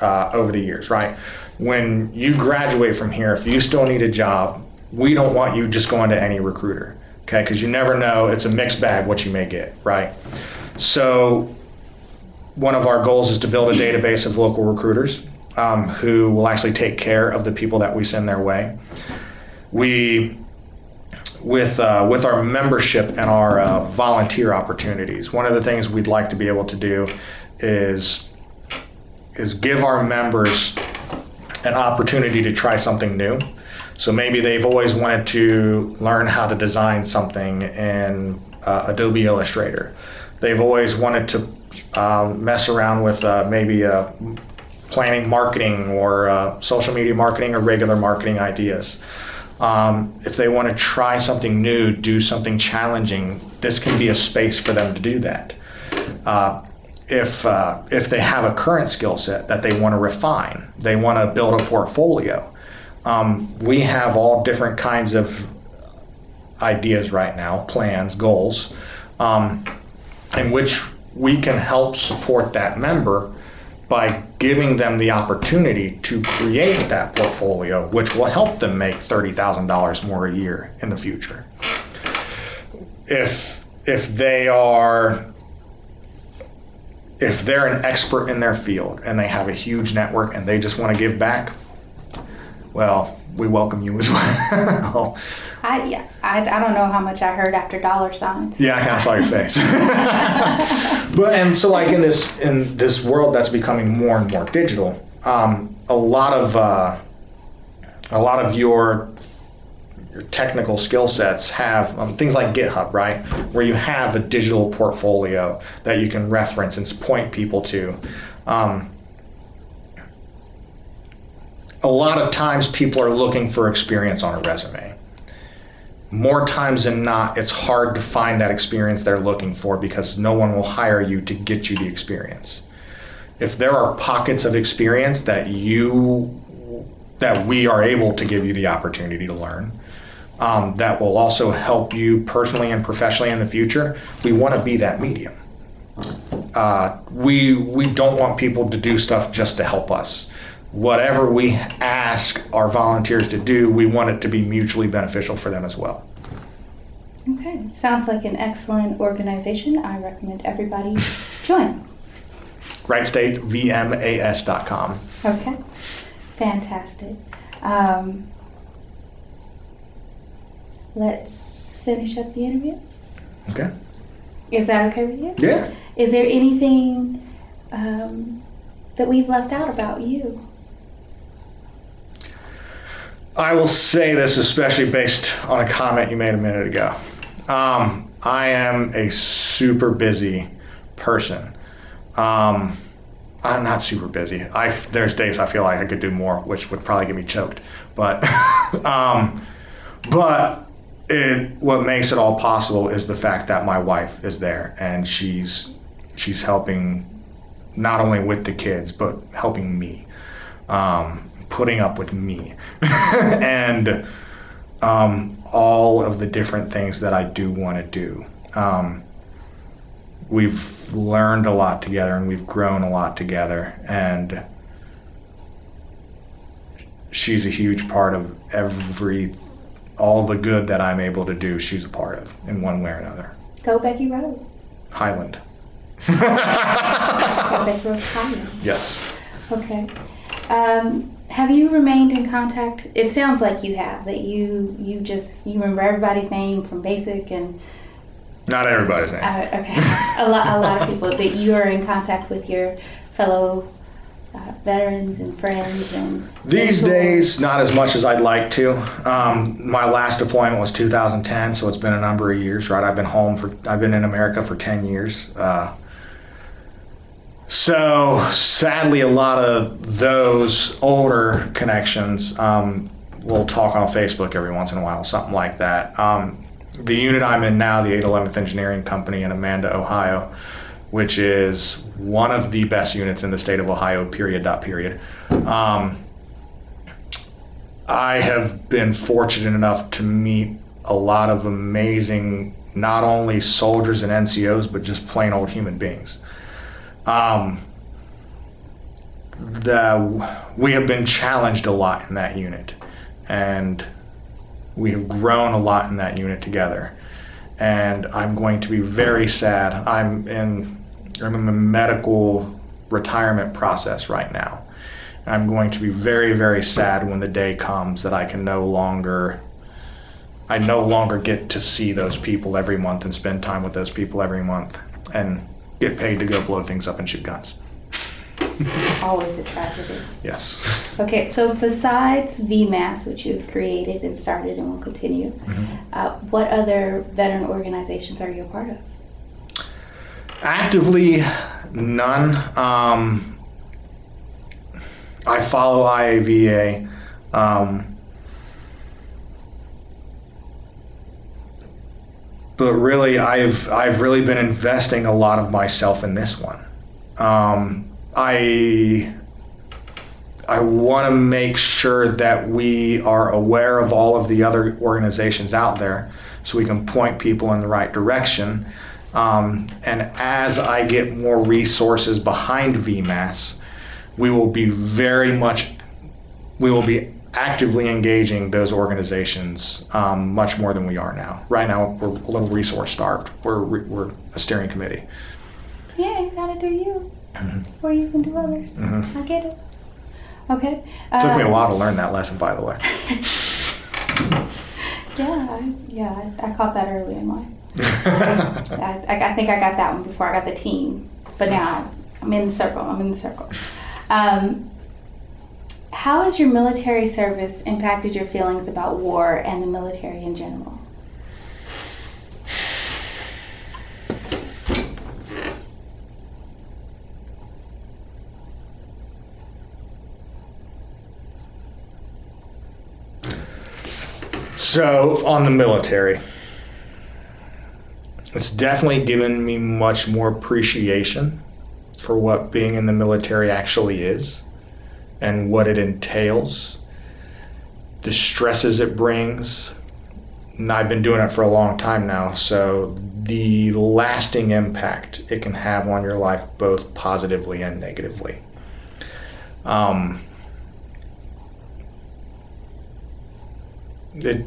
over the years, right? When you graduate from here, if you still need a job, we don't want you just going to any recruiter, okay? Because you never know, it's a mixed bag what you may get, right? So one of our goals is to build a database of local recruiters who will actually take care of the people that we send their way. With our membership and our volunteer opportunities, one of the things we'd like to be able to do is give our members an opportunity to try something new. So maybe they've always wanted to learn how to design something in Adobe Illustrator. They've always wanted to mess around with maybe planning marketing or social media marketing or regular marketing ideas. If they want to try something new, do something challenging, this can be a space for them to do that. If they have a current skill set that they want to refine, they want to build a portfolio. We have all different kinds of ideas right now, plans, goals, in which we can help support that member by giving them the opportunity to create that portfolio, which will help them make $30,000 more a year in the future. If they're an expert in their field and they have a huge network and they just want to give back, well, we welcome you as well. I don't know how much I heard after dollar signs. Yeah, I kind of saw your face. And so like in this world that's becoming more and more digital, a lot of your technical skill sets have things like GitHub, right? Where you have a digital portfolio that you can reference and point people to. A lot of times people are looking for experience on a resume. More times than not, it's hard to find that experience they're looking for because no one will hire you to get you the experience. If there are pockets of experience that we are able to give you the opportunity to learn, that will also help you personally and professionally in the future, we want to be that medium. We don't want people to do stuff just to help us. Whatever we ask our volunteers to do, we want it to be mutually beneficial for them as well. Okay, sounds like an excellent organization. I recommend everybody join. WrightStateVMAS.com. Okay, fantastic. Let's finish up the interview. Okay. Is that okay with you? Yeah. Is there anything that we've left out about you? I will say this, especially based on a comment you made a minute ago. I am a super busy person. I'm not super busy. There's days I feel like I could do more, which would probably get me choked. But what makes it all possible is the fact that my wife is there, and she's helping not only with the kids, but helping me, putting up with me, and all of the different things that I do want to do. We've learned a lot together, and we've grown a lot together, and she's a huge part of all the good that I'm able to do. She's a part of in one way or another. Go Becky Rose. Heiland. Go Becky Rose Heiland. Yes. Okay. Have you remained in contact? It sounds like you have. That you remember everybody's name from basic and. Not everybody's name. Okay. a lot of people. But you are in contact with your fellow veterans and friends and. These days, not as much as I'd like to. My last deployment was 2010, so it's been a number of years. Right, I've been in America for 10 years. So sadly, a lot of those older connections, we'll talk on Facebook every once in a while, something like that. The unit I'm in now, the 811th Engineering Company in Amanda, Ohio, which is one of the best units in the state of Ohio, period. I have been fortunate enough to meet a lot of amazing, not only soldiers and NCOs, but just plain old human beings. We have been challenged a lot in that unit, and we have grown a lot in that unit together. And I'm going to be very sad. I'm in the medical retirement process right now. I'm going to be very, very sad when the day comes that I no longer get to see those people every month and spend time with those people every month and get paid to go blow things up and shoot guns. Always a tragedy. Yes. Okay, so besides VMAS, which you've created and started and will continue, what other veteran organizations are you a part of? Actively, none. I follow IAVA. But really, I've really been investing a lot of myself in this one. I want to make sure that we are aware of all of the other organizations out there so we can point people in the right direction. And as I get more resources behind VMAS, we will be actively engaging those organizations much more than we are now. Right now, we're a little resource starved. We're a steering committee. Yeah, you gotta do you. Before you can do others. I get it. Okay. It took me a while to learn that lesson, by the way. I caught that early in life. I think I got that one before I got the team. But now I'm in the circle. How has your military service impacted your feelings about war and the military in general? So, on the military, it's definitely given me much more appreciation for what being in the military actually is and what it entails, the stresses it brings. And I've been doing it for a long time now, so the lasting impact it can have on your life, both positively and negatively. It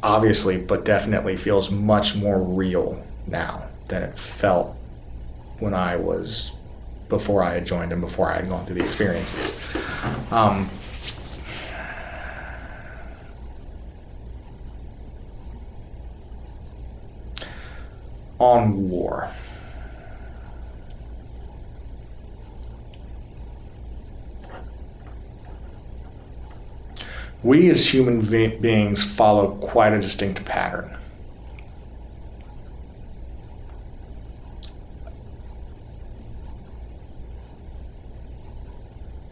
obviously, but definitely feels much more real now than it felt when before I had joined and before I had gone through the experiences. On war. we as human beings follow quite a distinct pattern.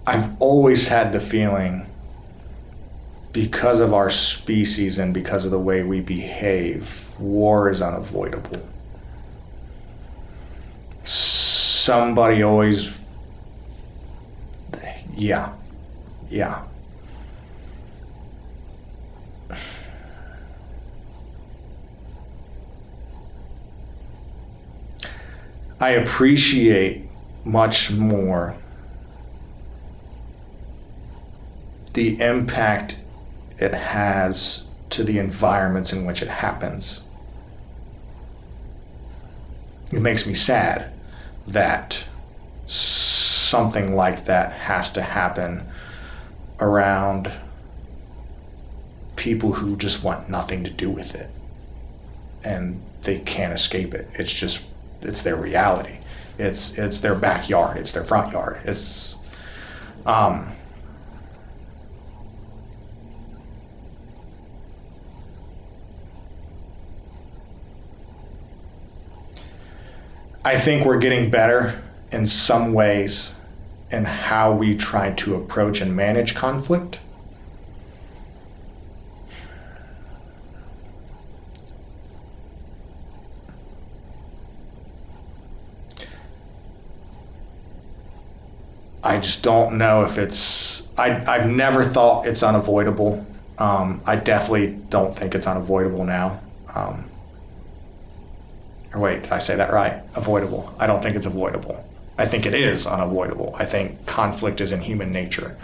I've always had the feeling, because of our species and because of the way we behave, war is unavoidable. Somebody always, yeah. I appreciate much more the impact it has to the environments in which it happens. It makes me sad that something like that has to happen around people who just want nothing to do with it, and they can't escape it. It's their reality. It's their backyard. It's their front yard. I think we're getting better in some ways in how we try to approach and manage conflict. I just don't know if I've never thought it's unavoidable. I definitely don't think it's unavoidable now. Or wait, did I say that right? Avoidable. I don't think it's avoidable. I think it is unavoidable. I think conflict is in human nature.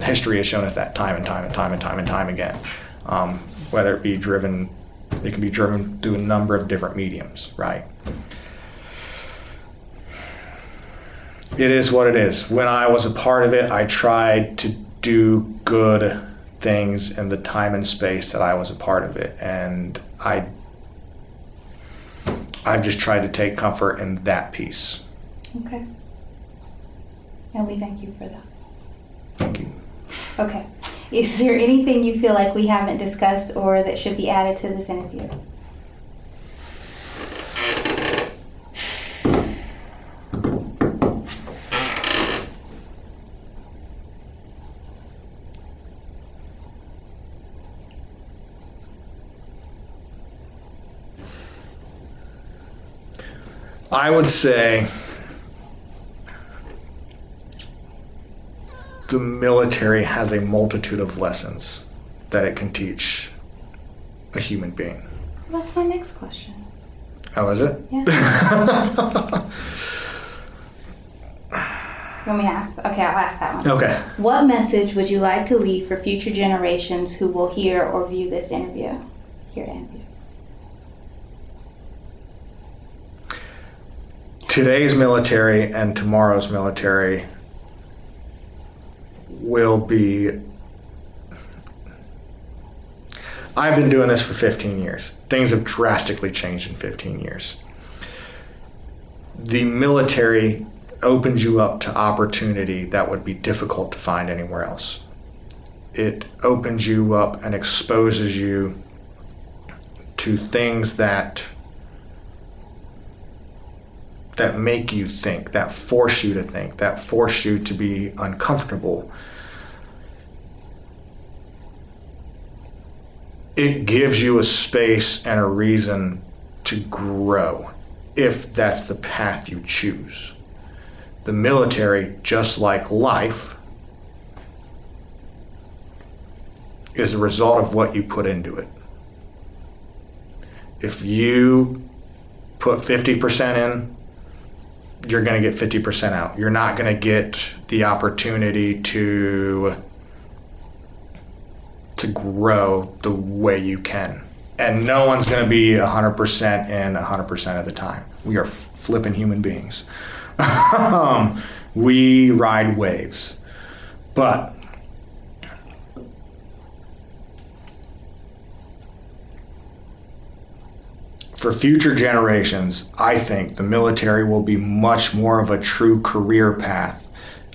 History has shown us that time and time again. Whether it can be driven through a number of different mediums, right? It is what it is. When I was a part of it, I tried to do good things in the time and space that I was a part of it, and I've just tried to take comfort in that piece. Okay. And we thank you for that. Thank you. Okay. Is there anything you feel like we haven't discussed or that should be added to this interview? I would say the military has a multitude of lessons that it can teach a human being. Well, that's my next question. Oh, is it? Yeah. You want me to ask? Okay, I'll ask that one. Okay. What message would you like to leave for future generations who will hear or view this interview? Today's military and tomorrow's military will be... I've been doing this for 15 years. Things have drastically changed in 15 years. The military opens you up to opportunity that would be difficult to find anywhere else. It opens you up and exposes you to things that make you think, that force you to think, that force you to be uncomfortable. It gives you a space and a reason to grow, if that's the path you choose. The military, just like life, is a result of what you put into it. If you put 50% in, you're going to get 50% out. You're not going to get the opportunity to grow the way you can. And no one's going to be 100% in 100% of the time. We are flipping human beings. We ride waves. But for future generations, I think the military will be much more of a true career path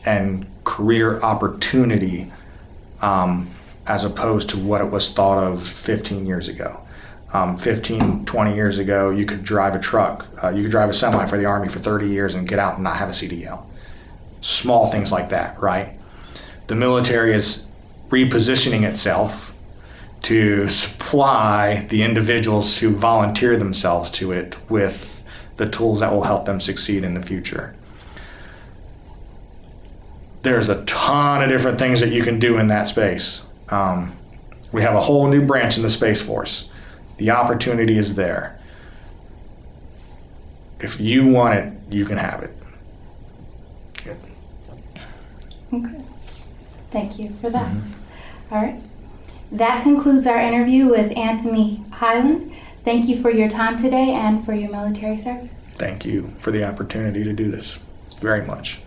and career opportunity as opposed to what it was thought of 15 years ago. 15, 20 years ago, you could drive a truck, you could drive a semi for the Army for 30 years and get out and not have a CDL. Small things like that, right? The military is repositioning itself to supply the individuals who volunteer themselves to it with the tools that will help them succeed in the future. There's a ton of different things that you can do in that space. We have a whole new branch in the Space Force. The opportunity is there. If you want it, you can have it. Good. Okay. Thank you for that. All right. That concludes our interview with Anthony Heiland. Thank you for your time today and for your military service. Thank you for the opportunity to do this very much.